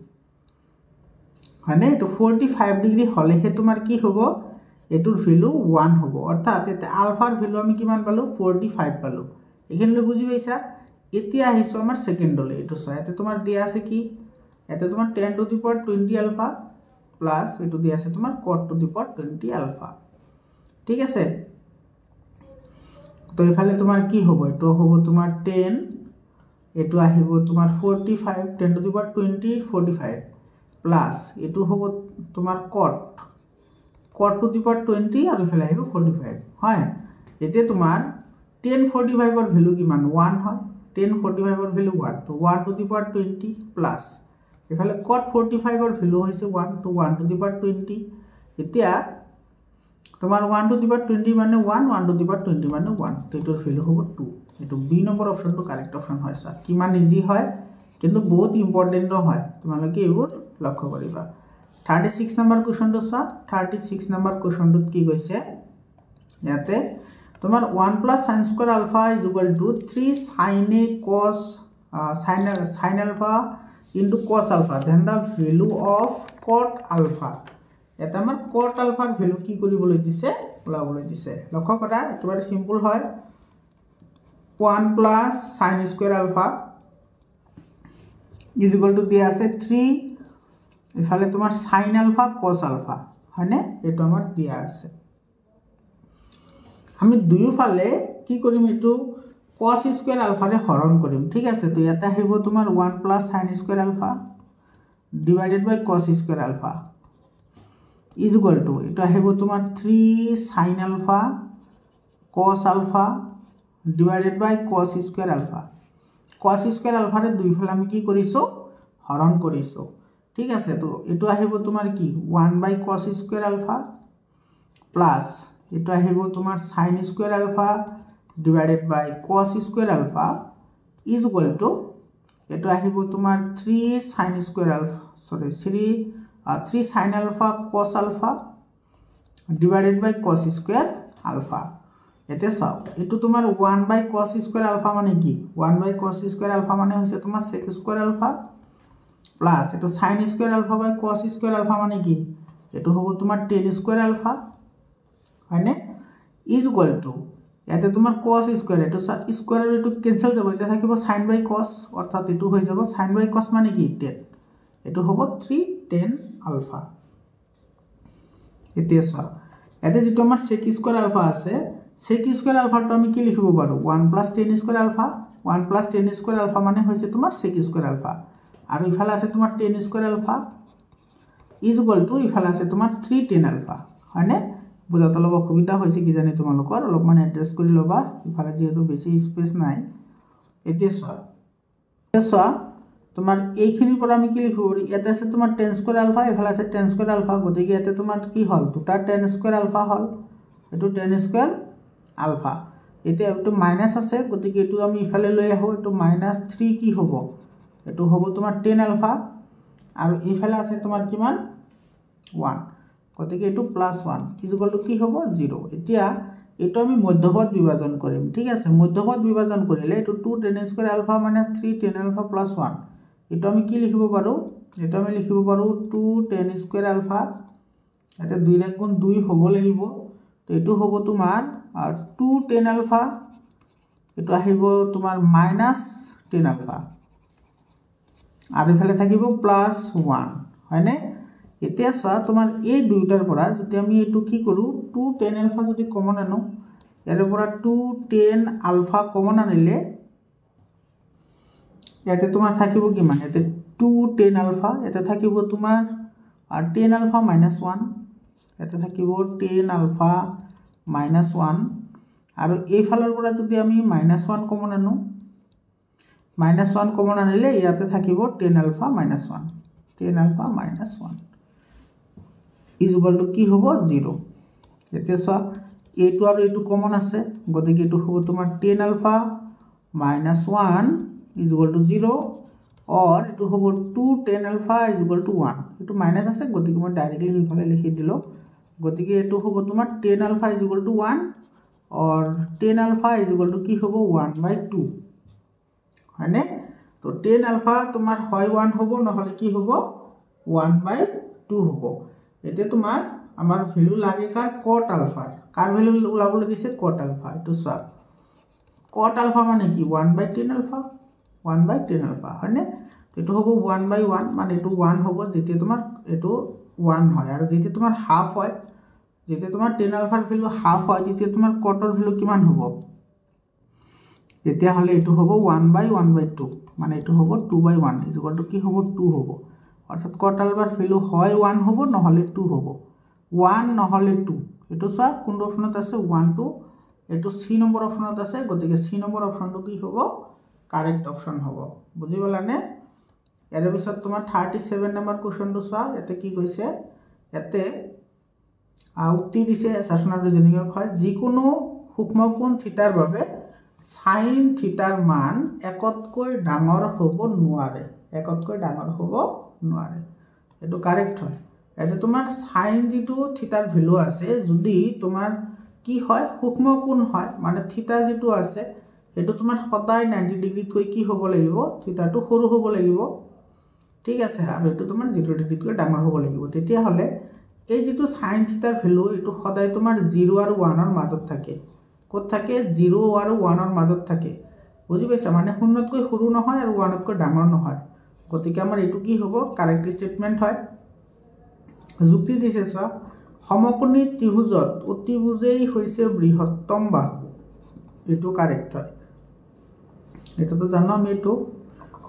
হয়নে তো 45 ডিগ্রি হলেহে তোমাৰ কি হ'ব এটোৰ ভ্যালু 1 হ'ব অৰ্থাৎ এতে আলফাৰ ভ্যালু আমি কিমান পালো 45 পালো এখানে বুজি পাইছা এতিয়া আহিছো আমাৰ সেকেন্ডলে এটো সয় এতে তোমাৰ দিয়া আছে কি এতে তোমাৰ 10 to the power 20 ULFA plus এটো দিয়া আছে তোমাৰ cot to the power 20 ULFA ঠিক আছে তো এফালে তোমাৰ কি হ'ব এটো হ'ব তোমাৰ 10 এটো আহিব তোমাৰ 45 10 টু দি পাওয়াৰ 20 45 প্লাস এটো হ'ব তোমাৰ cot টু দি পাওয়াৰ 20 আৰু এফালে আহিব 45 হয় এতে তোমাৰ 10 45 এর ভ্যালু কিমান 1 হয় 10 45 এর ভ্যালু 1 তো 1 টু দি পাওয়ার 20 প্লাস এফালে cot 45 এর ভ্যালু হইছে 1 তো 1 টু দি পাওয়ার 20 এতিয়া তোমার 1 টু দি পাওয়ার 20 মানে 1 1 টু দি পাওয়ার 20 মানে 1 তো এটার ভ্যালু হবে 2 এটো বি নম্বর অপশনটো কারেক্ট অপশন হয় স্যার কিমান ইজি হয় কিন্তু বহুত ইম্পর্টেন্ট হয় তোমালোকে এবোৰ লক্ষ্য কৰিবা 36 নম্বৰ কোৱেশ্চনটো চোৱা 36 নম্বৰ কোৱেশ্চনটোত কি কৈছে ইয়াতে তোমার 1 plus sin square alpha is equal to 3 sin a cos sin alpha into cos alpha then the value of cot alpha এটা আমাৰ cot alpha ৰ ভ্যালু কি কৰিবলৈ দিছে ওলাবলৈ দিছে লক্ষ্য কৰা একেবাৰে সিম্পল হয় 1 plus sin square alpha is equal to দিয়া আছে 3 ইফালে তোমাৰ sin alpha cos alpha হয়নে এটো আমাৰ দিয়া আছে আমি দুইফালে কি কৰিম এটো cos স্কয়াৰ আলফা ৰে হৰণ কৰিম ঠিক আছে তো এটা আহিব তোমাৰ 1 plus sin square alpha divided by cos square alpha is equal to এটা আহিব তোমাৰ 3 sin alpha cos alpha divided by cos square alpha cos square alpha ৰে দুইফালে আমি কি কৰিছো হৰণ কৰিছো ঠিক আছে তো এটো আহিব তোমাৰ কি 1 by cos square alpha plus এটা আহিব তোমাৰ sin square alpha divided by cos square alpha is equal to এটা আহিব তোমাৰ 3 sin square alpha sorry 3 sin alpha cos alpha divided by cos square alpha এতে সব এটো তোমাৰ 1 by cos স্কয়ার আলফা মানে কি 1 by cos স্কয়ার আলফা মানে হৈছে তোমাৰ sec স্কয়ার আলফা প্লাস এটো sin square alpha by cos square alpha মানে কি এটো হ'ব তোমাৰ tan স্কয়াৰ আলফা হয়নে is equal to ইয়াতে তোমাৰ cos স্কয়ার এটো স্কয়ার এটো ক্যান্সেল যাব এটা থাকিব sin by cos অর্থাৎ এটো হৈ যাব sin by cos মানে কি tan এটো হ'ব 3 tan alpha এতিয়া সা এতে যেটো আমাৰ sec স্কয়াৰ আলফা আছে sec স্কয়াৰ আলফাটো আমি কি লিখিব পাৰো 1 plus tan square alpha 1 plus tan square alpha মানে হৈছে তোমাৰ sec স্কয়াৰ আলফা আৰু ইফালে আছে তোমাৰ tan square alpha is equal to ইফালে আছে তোমাৰ 3 tan alpha হয়নে বুজাত অলপ অসুবিধা হৈছে কি জানি তোমালোকৰ অলপ মানে এডজাস্ট কৰি লবা ইফালে যেহেতু বেছি স্পেস নাই এতিয়া সোৱা তোমাৰ এইখিনিৰ পৰা আমি কি লিখিব পাৰি এটা আছে তোমাৰ tan স্কয়াৰ আলফা ইফালে আছে tan স্কয়াৰ আলফা গতিকে এতে তোমাৰ কি হল দুটা tan স্কয়ার আলফা হল এটো tan স্কয়ার আলফা এতে এটো মাইনাস আছে গতিকে এটো আমি ইফালে লৈ আহো এটো -3 কি হ'ব এটো হ'ব তোমাৰ tan আলফা আৰু ইফালে আছে তোমাৰ কিমান 1 গতিকে এটো +1 ইজ ইকুয়াল টু কি হ'ব 0 এতিয়া এটো আমি মধ্যপদ বিভাজন কৰিম ঠিক আছে মধ্যপদ বিভাজন কৰিলে এটো 2 tan square alpha - 3 tan alpha +1 এটো আমি কি লিখিব পাৰো এটো আমি লিখিব পাৰো 2 tan স্কয়াৰ আলফা এটা 2 ৰ গুণ 2 হ'ব লাগিব তো এটো হ'ব তোমাৰ 2 tan আলফা এটো আহিব তোমাৰ -tan আলফা আৰু ইফালে থাকিব +1 হয়নে এতিয়া সোৱা তোমাৰ এই দুইটাৰ পৰা যদি আমি এটো কি কৰো 2 tan alpha যদি কমন আনো ইয়াৰ পৰা 2 tan alpha কমন আনিলে ইয়াতে তোমাৰ থাকিব কিমান ইয়াতে 2 tan alpha এটা থাকিব তোমাৰ আৰু tan alpha minus 1 ইয়াতে থাকিব tan alpha minus 1 আৰু এইফালৰ পৰা যদি আমি minus 1 কমন আনো minus 1 কমন আনিলে ইয়াতে থাকিব tan alpha minus 1 tan alpha minus 1 is equal to কি হ'ব 0 এতিয়া সা a2 আৰু a2 কমন আছে গতিকে এটো হ'ব তোমাৰ tan alpha minus 1 is equal to 0 or এটো হ'ব 2 tan alpha is equal to 1 এটো মাইনাস আছে গতিকে মই ডাইরেক্টলি ইফালে লিখি দিলো গতিকে এটো হ'ব তোমাৰ tan alpha is equal to 1 or tan alpha is equal to কি হ'ব 1/2 হয়নে তো tan alpha তোমাৰ হয় 1 হ'ব নহলে কি হ'ব 1/2 হ'ব এতে তোমাৰ আমাৰ ভ্যালু লাগে cot alpha কার ভ্যালু ওলাবলৈ দিছে cot alpha এটো সব cot alpha মানে কি 1/tan alpha 1/tan alpha হয়নে এটো হ'ব 1/1 মানে এটো 1 হ'ব যেতে তোমাৰ এটো 1 হয় আৰু যেতে তোমাৰ হাফ হয় যেতে তোমাৰ tan alpha ৰ ভ্যালু হাফ হয় যেতে তোমাৰ cot ৰ ভ্যালু কিমান হ'ব তেতিয়া হলে এটো হ'ব 1/1/2 মানে এটো হ'ব 2/1 ইজ ইকুয়াল টু কি হ'ব 2 হ'ব অর্থাৎ cot alpha ৰ ভ্যালু হয় 1 হ'ব নহলে 2 হ'ব 1 নহলে 2 এটো সব কোন অপশনত আছে 1 2 এটো সি নম্বৰ অপশনত আছে গতিকে সি নম্বৰ অপশনটো কি হ'ব কাৰেক্ট অপশন হ'ব বুজি পালানে এৰ পিছত তোমাৰ 37 নম্বৰ কোশ্চনটো চোৱা এতে কি কৈছে এতে উক্তি দিছে এছাছনাল ৰিজনিংৰ হয় যিকোনো সূক্ষ্মকোণ থিতাৰ বাবে sin থিতাৰ মান একতকৈ ডাঙৰ হ'ব নোৱাৰে একতকৈ ডাঙৰ হ'ব নোৱাৰে এটো কাৰেক্ট হয় এতে তোমাৰ sin যেটো থিতাৰ ভ্যালু আছে যদি তোমাৰ কি হয় সূক্ষ্মকোণ হয় মানে থিতা যেটো আছে এটো তোমাৰ সদায় 90 ডিগ্ৰীতকৈ কি হ'ব লাগিব থিতাটো সৰু হ'ব লাগিব ঠিক আছে আৰু এটো তোমাৰ 0 ডিগ্ৰীতকৈ ডাঙৰ হ'ব লাগিব তেতিয়া হলে এই যেটো sin থিতাৰ ভ্যালু এটো সদায় তোমাৰ 0 আৰু 1 ৰ মাজত থাকে কত থাকে 0 আৰু 1 ৰ মাজত থাকে বুজি পাইছা মানে 0 তকৈ সৰু নহয় আৰু 1 তকৈ ডাঙৰ নহয় গতিকে আমাৰ এটো কি হ'ব কাৰেক্ট স্টেটমেন্ট হয় যুক্তি দিছে সব সমকোণী ত্ৰিভুজত অতিভুজেই হৈছে বৃহত্তম বাহু এটো কাৰেক্ট হয় এটা তো জানো আমি এটো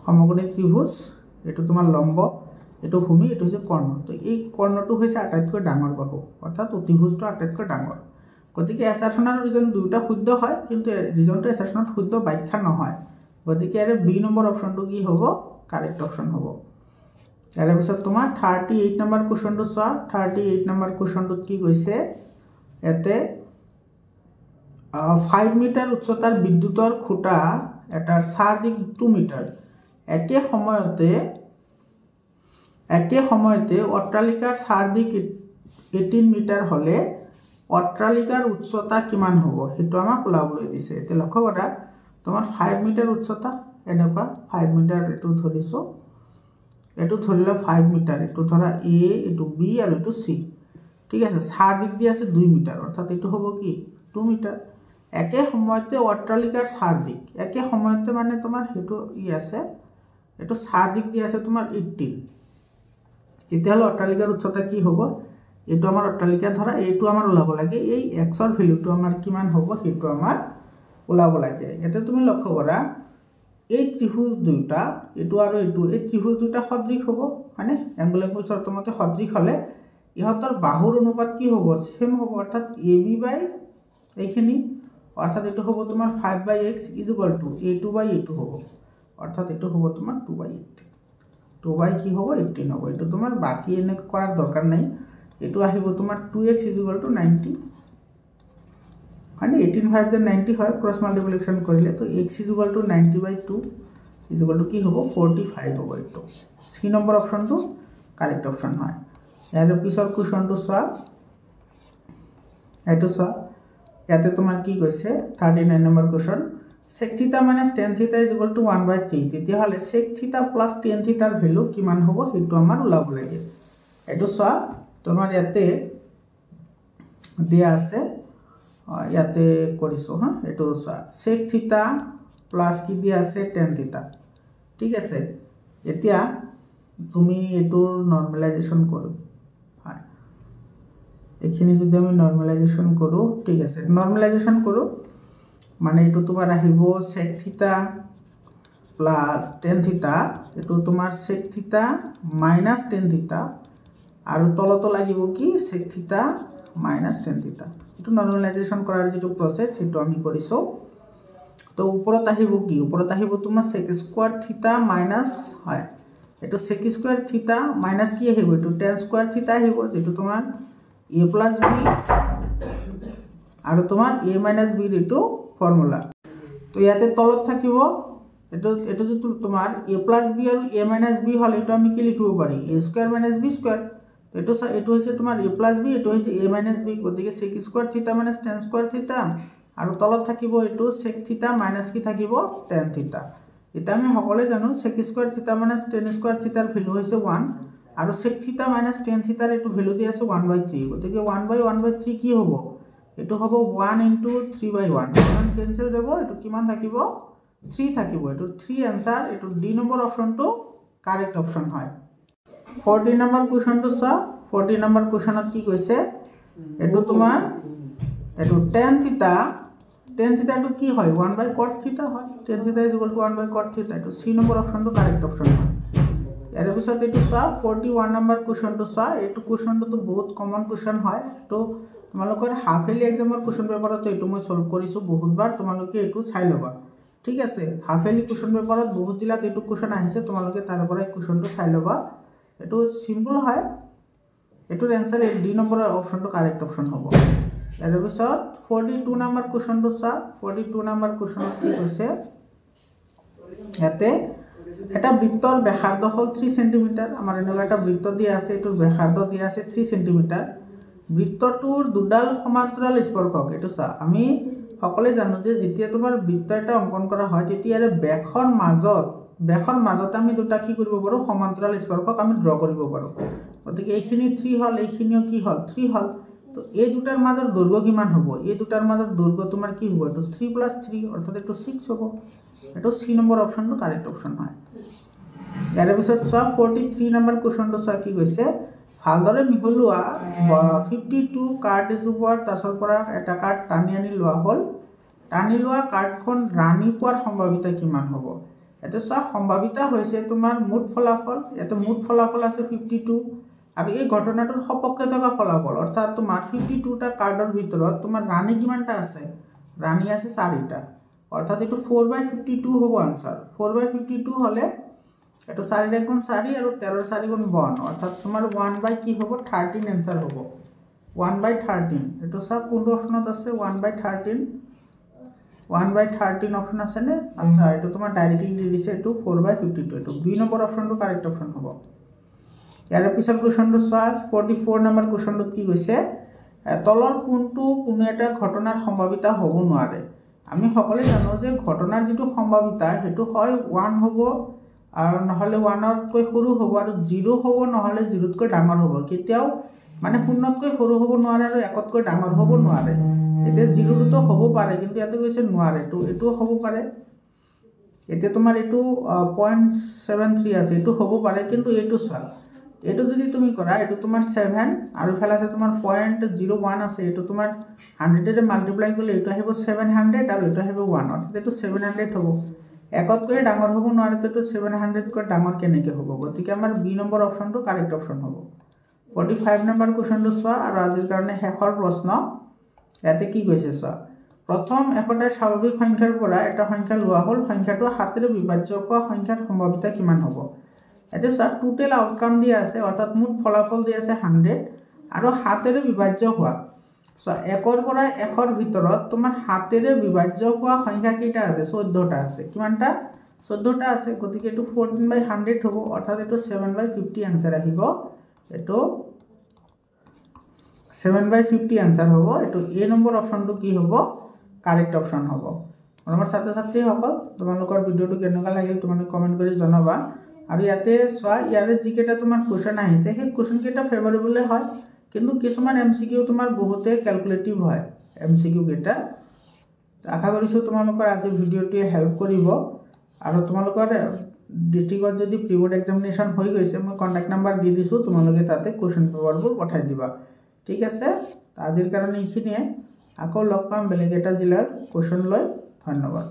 সমকোণী ত্ৰিভুজ এটো তোমাৰ লম্ব এটো ভূমি এটো হৈছে কৰ্ণ তো এই কৰ্ণটো হৈছে আটাইতকৈ ডাঙৰ বাহু অৰ্থাৎ অতিভুজটো আটাইতকৈ ডাঙৰ গতিকে এছাছনাল ৰিজন দুটা শুদ্ধ হয় কিন্তু ৰিজনটো এছাছনাল শুদ্ধ ব্যাখ্যা নহয় গতিকে এৰ বি নম্বৰ অপশনটো কি হ'ব কাৰেক্ট অপশন হ'ব এৰ পিছত তোমাৰ 38 নম্বৰ কোশ্চনটো চোৱা 38 নম্বৰ কোশ্চনটোত কি কৈছে এতে 5 মিটাৰ উচ্চতাৰ বিদ্যুতৰ খুঁটা এটাৰ চাৰ দিক 2 মিটাৰ একে সময়তে অট্টালিকাৰ চাৰ দিক 18 মিটাৰ হলে অট্টালিকাৰ উচ্চতা কিমান হ'ব হেতু আমাক ওলাবলৈ দিছে এতে লক্ষ্য কৰা তোমাৰ 5 মিটাৰ উচ্চতা এনেকুৱা 5 মিটাৰ এটো ধৰিছো এটো ধৰিলে 5 মিটাৰ এটো ধৰা a এটো b আৰু এটো c ঠিক আছে চাৰ দিক দি আছে 2 মিটাৰ অৰ্থাৎ এটো হ'ব কি 2 মিটাৰ একে সময়তে অট্টালিকাৰ চাৰ দিক একে সময়তে মানে তোমাৰ হেতু ই আছে এটো চাৰ দিক দি আছে তোমাৰ 18 তেতিয়া হলে অট্টালিকাৰ উচ্চতা কি হ'ব এটো আমাৰ অট্টালিকা ধৰা এটো আমাৰ ওলাব লাগে এই x ৰ ভ্যালুটো আমাৰ কিমান হ'ব হেতু আমাৰ ওলাব লাগে এতে তুমি লক্ষ্য কৰা এই ত্ৰিভুজ দুটা এটো আৰু এটো এই ত্ৰিভুজ দুটা সদৃশ হ'ব মানে এংগুল শৰ্তমতে সদৃশ হলে ইহতৰ বাহুৰ অনুপাত কি হ'ব সেম হ'ব অৰ্থাৎ ab বাই এইখিনি অৰ্থাৎ এটো হ'ব তোমাৰ 5/x = a2/a2 হ'ব অৰ্থাৎ এটো হ'ব তোমাৰ 2/8 2 কি হ'ব 18 হ'ব এটো তোমাৰ বাকি এনে কৰাৰ দৰকাৰ নাই এটো আহিব তোমাৰ 2x = 90 মানে 18 5 যে 90 হয় ক্ৰস মাল্টিপ্লিকেশন কৰিলে তো x = 90/2 = কি হ'ব 45 হ'ব এটো সি নম্বৰ অপশনটো কাৰেক্ট অপশন হয় ইয়াৰ পিছৰ কোশ্চনটো চোৱা এটো চোৱা ইয়াতে তোমাৰ কি কৈছে 39 নম্বৰ কোশ্চন sec θ - tan θ = 1/3 তেতিয়া হলে sec θ + tan θ ৰ ভ্যালু কিমান হ'ব হেতু আমাৰ ওলাব লাগে এটো চোৱা তোমাৰ ইয়াতে দিয়া আছে ইয়াতে কৰিছো হা এটো চোৱা sec θ + কি দিয়া আছে tan θ ঠিক আছে এতিয়া তুমি এটো নরমালাইজেশন করো হয় এখানে যদি আমি নরমালাইজেশন করো ঠিক আছে নরমালাইজেশন করো মানে এটো তোমার আহিব sec θ + tan θ এটো তোমার sec θ - tan θ আৰু তলতো লাগিব কি sec থিটা মাইনাস tan থিটা এটো নৰমালাইজেশন কৰাৰ যেটো প্ৰসেস সেটো আমি কৰিছো তো ওপৰত আহিব কি ওপৰত আহিব তোমাৰ sec স্কয়ার থিটা মাইনাস হয় এটো sec স্কয়ার থিটা মাইনাস কি আহিব এটো tan স্কয়ার থিটা আহিব যেটো তোমাৰ a plus b আৰু তোমাৰ a minus b এটো ফৰ্মুলা তো ইয়াতে তলত থাকিব এটো যে তোমাৰ a plus b আৰু a minus b হলে এটো আমি কি লিখিব পাৰি a square minus b square এটো হৈছে তোমাৰ a plus b এটো হৈছে a minus b গতিকে sec স্কয়ার থিটা minus tan স্কয়ার থিটা আৰু তলত থাকিব এটো sec থিটা minus কি থাকিব tan থিটা এটা আমি সকলে জানো sec স্কয়ার থিটা minus tan স্কয়ার থিটাৰ ভ্যালু হৈছে 1 আৰু sec থিটা minus tan থিটাৰ এটো ভ্যালু দি আছে 1/3 গতিকে 1/1/3 কি হ'ব এটো হ'ব 1 * 3/1 1 ক্যান্সেল যাব এটো কিমান থাকিব 3 থাকিব এটো 3 आंसर এটো ডি নম্বৰ অপচনটো কাৰেক্ট অপচন হয় 14 নম্বৰ কোৱেশ্চনটো চা 14 নম্বৰ কোৱেশ্চনত কি কৈছে এটো তোমাৰ এটো tan থিটা টো কি হয় 1/cot থিটা হয় tan থিটা = 1/cot থিটা এটো সি নম্বৰ অপচনটো কাৰেক্ট অপচন হয় ইয়াৰ পিছত এটো চা 41 নম্বৰ কোৱেশ্চনটো চা এটো কোৱেশ্চনটো তো বহুত কমন কোৱেশ্চন হয় তো তোমালোকৰ হাফ ইয়াৰলি এক্সামৰ কোৱেশ্চন পেপাৰত এটো মই সলভ কৰিছো বহুতবাৰ তোমালোকে এটো চাই লবা ঠিক আছে হাফ ইয়াৰলি কোৱেশ্চন পেপাৰত বহুত জিলাত এটো কোৱেশ্চন আহিছে তোমালোকে তাৰ পৰা এই কোৱেশ্চনটো চাই লবা এটো সিম্পল হয় এটোৰ आंसर ডি নম্বৰ অপচনটো কাৰেক্ট অপচন হ'ব ইয়াৰ পিছত 42 নম্বৰ কোৱেশ্চনটো চা 42 নম্বৰ কোৱেশ্চনত কি কৈছে ইয়াতে এটা বৃত্তৰ ব্যাসাৰ্ধ হ'ল 3 সেমি আমাৰ এনেকুৱা এটা বৃত্ত দিয়া আছে এটোৰ ব্যাসাৰ্ধ দিয়া আছে 3 সেমি বৃত্তটোৰ দুডাল সমান্তৰাল স্পৰ্শক এটো চা আমি সকলে জানো যে যেতিয়া তোমাৰ বৃত্ত এটা অঙ্কন কৰা হয় তেতিয়া ব্যাসৰ মাজত আমি দুটা কি কৰিব পাৰো সমান্তৰাল স্পৰ্শক আমি ড্ৰ কৰিব পাৰো গতিকে এইখিনি 3 হল এইখিনিও কি হল 3 হল তো এই দুটাৰ মাজৰ দৈৰ্ঘ্য কিমান হ'ব এই দুটাৰ মাজৰ দৈৰ্ঘ্য তোমাৰ কি হ'ব এটো 3 + 3 অৰ্থাৎ এটো 6 হ'ব এটো সি নম্বৰ অপচনটো কাৰেক্ট অপচন হয় ইয়াৰ পিছত চা 43 নম্বৰ কোৱেশ্চনটো চা কি কৈছে ভালদৰে মিহলোৱা 52 কাৰ্ড এজোপৰ তাছৰ পৰা এটা কাৰ্ড টানি আনি লোৱা হল টানি লোৱা কাৰ্ডখন ৰাণী পোৱাৰ সম্ভাৱিতা কিমান হ'ব এতে চা সম্ভাৱিতা হৈছে তোমাৰ মুঠ ফলাফল এতে মুঠ ফলাফল আছে 52 আৰু এই ঘটনাটোৰ সপক্ষে থকা ফলাফল অৰ্থাৎ তোমাৰ 52 টা কাৰ্ডৰ ভিতৰত তোমাৰ ৰাণী কিমানটা আছে ৰাণী আছে 4টা অৰ্থাৎ এটো 4/52 হ'ব आंसर 4/52 হলে এটো 4 * 1 4 আৰু 13 * 4 * 1 অৰ্থাৎ তোমাৰ 1/ কি হ'ব 13 आंसर হ'ব 1/13 এটো সব কোনটো অপচনত আছে 1/13 1/13 অপচন আছে নে আচ্ছা এটো তোমাৰ ডাইৰেক্টলি দি দিছে এটো 4/52 এটো বি নম্বৰ অপচনটো কাৰেক্ট অপচন হ'ব ইয়াৰ পিছত কোৱেশ্চনটো চোৱা 44 নম্বৰ কোৱেশ্চনটো কি কৈছে তলৰ কোনটো কোনো এটা ঘটনাৰ সম্ভাৱিতা হ'ব নোৱাৰে আমি সকলে জানো যে ঘটনাৰ যেটো সম্ভাৱিতা হেতু হয় 1 হ'ব আৰু নহলে 1তকৈ সৰু হ'ব আৰু 0 হ'ব নহলে 0তকৈ ডাঙৰ হ'ব কেতিয়াও মানে 0তকৈ সৰু হ'ব নোৱাৰে আৰু 1তকৈ ডাঙৰ হ'ব নোৱাৰে এতে 0তো হ'ব পাৰে কিন্তু ইয়াতে কৈছে নোৱাৰে তো এটো হ'ব পাৰে এতে তোমাৰ এটো 0.73 আছে এটো হ'ব পাৰে কিন্তু এটো চোৱা এটো যদি তুমি কৰা এটো তোমাৰ 7 আৰু ফেল আছে তোমাৰ 0.01 আছে এটো তোমাৰ 100 এৰে মাল্টিপ্লাই কৰিলে এটো আহিব 700 আৰু এটো আহিব 1 অৰ্থাৎ এটো 700 হ'ব একতকৈ ডাঙৰ হ'ব নোৱাৰে তো 700 কৈ ডাঙৰ কেনেকৈ হ'ব গতিকে আমাৰ বি নম্বৰ অপচনটো কাৰেক্ট অপচন হ'ব 45 নম্বৰ কোৱেশ্চনটো চোৱা আৰু আজিৰ কাৰণে শেষৰ প্ৰশ্ন ইয়াতে কি কৈছে চোৱা প্ৰথম একটা স্বাভাৱিক সংখ্যাৰ পৰা এটা সংখ্যা লোৱা হ'ল সংখ্যাটো হাতেৰে বিভাজ্য হোৱা সংখ্যাৰ সম্ভাৱিতা কিমান হ'ব এতে চোৱা টোটাল আউটকাম দিয়া আছে অৰ্থাৎ মুঠ ফলাফল দিয়া আছে 100 আৰু হাতেৰে বিভাজ্য হোৱা সো 1 পৰা 1 ভিতৰত তোমাৰ হাতেৰে বিভাজ্য হোৱা সংখ্যা কেইটা আছে 14টা আছে কিমানটা 14টা আছে গতিকে এটো 14/100 হ'ব অৰ্থাৎ এটো 7/50 आंसर আহিব এটো 7/50 आंसर হ'ব এটো এ নম্বৰ অপচনটো কি হ'ব কাৰেক্ট অপচন হ'ব আমাৰ ছাত্ৰ ছাত্ৰী সকল তোমালোকৰ ভিডিওটো কেনেকুৱা লাগিল তোমালোকে কমেন্ট কৰি জনাবা আৰু ইয়াতে চোৱা ইয়াৰে যিকেটা তোমাৰ কোৱেশ্চন আহিছে সেই কোৱেশ্চন কেটা ফেভৰেবল হয় কিন্তু কিছুমান এমসিকিউ তোমাৰ বহুতে ক্যালকুলেটিভ হয় এমসিকিউ কেটা আশা কৰিছো তোমালোকৰ আজি ভিডিওটোৱে হেল্প কৰিব আৰু তোমালোকৰ ডিস্ট্ৰিক্টত যদি প্ৰি বোৰ্ড এক্সামিনেশন হৈ গৈছে মই কন্টাক্ট নাম্বাৰ দি দিছো তোমালোকে তাতে কোৱেশ্চন পেপাৰবোৰ পঠাই দিবা ঠিক আছে আজিৰ কাৰণে এইখিনিয়ে আকৌ লগ পাম বেলেগ এটা জিলাৰ কোৱেশ্চন লৈ ধন্যবাদ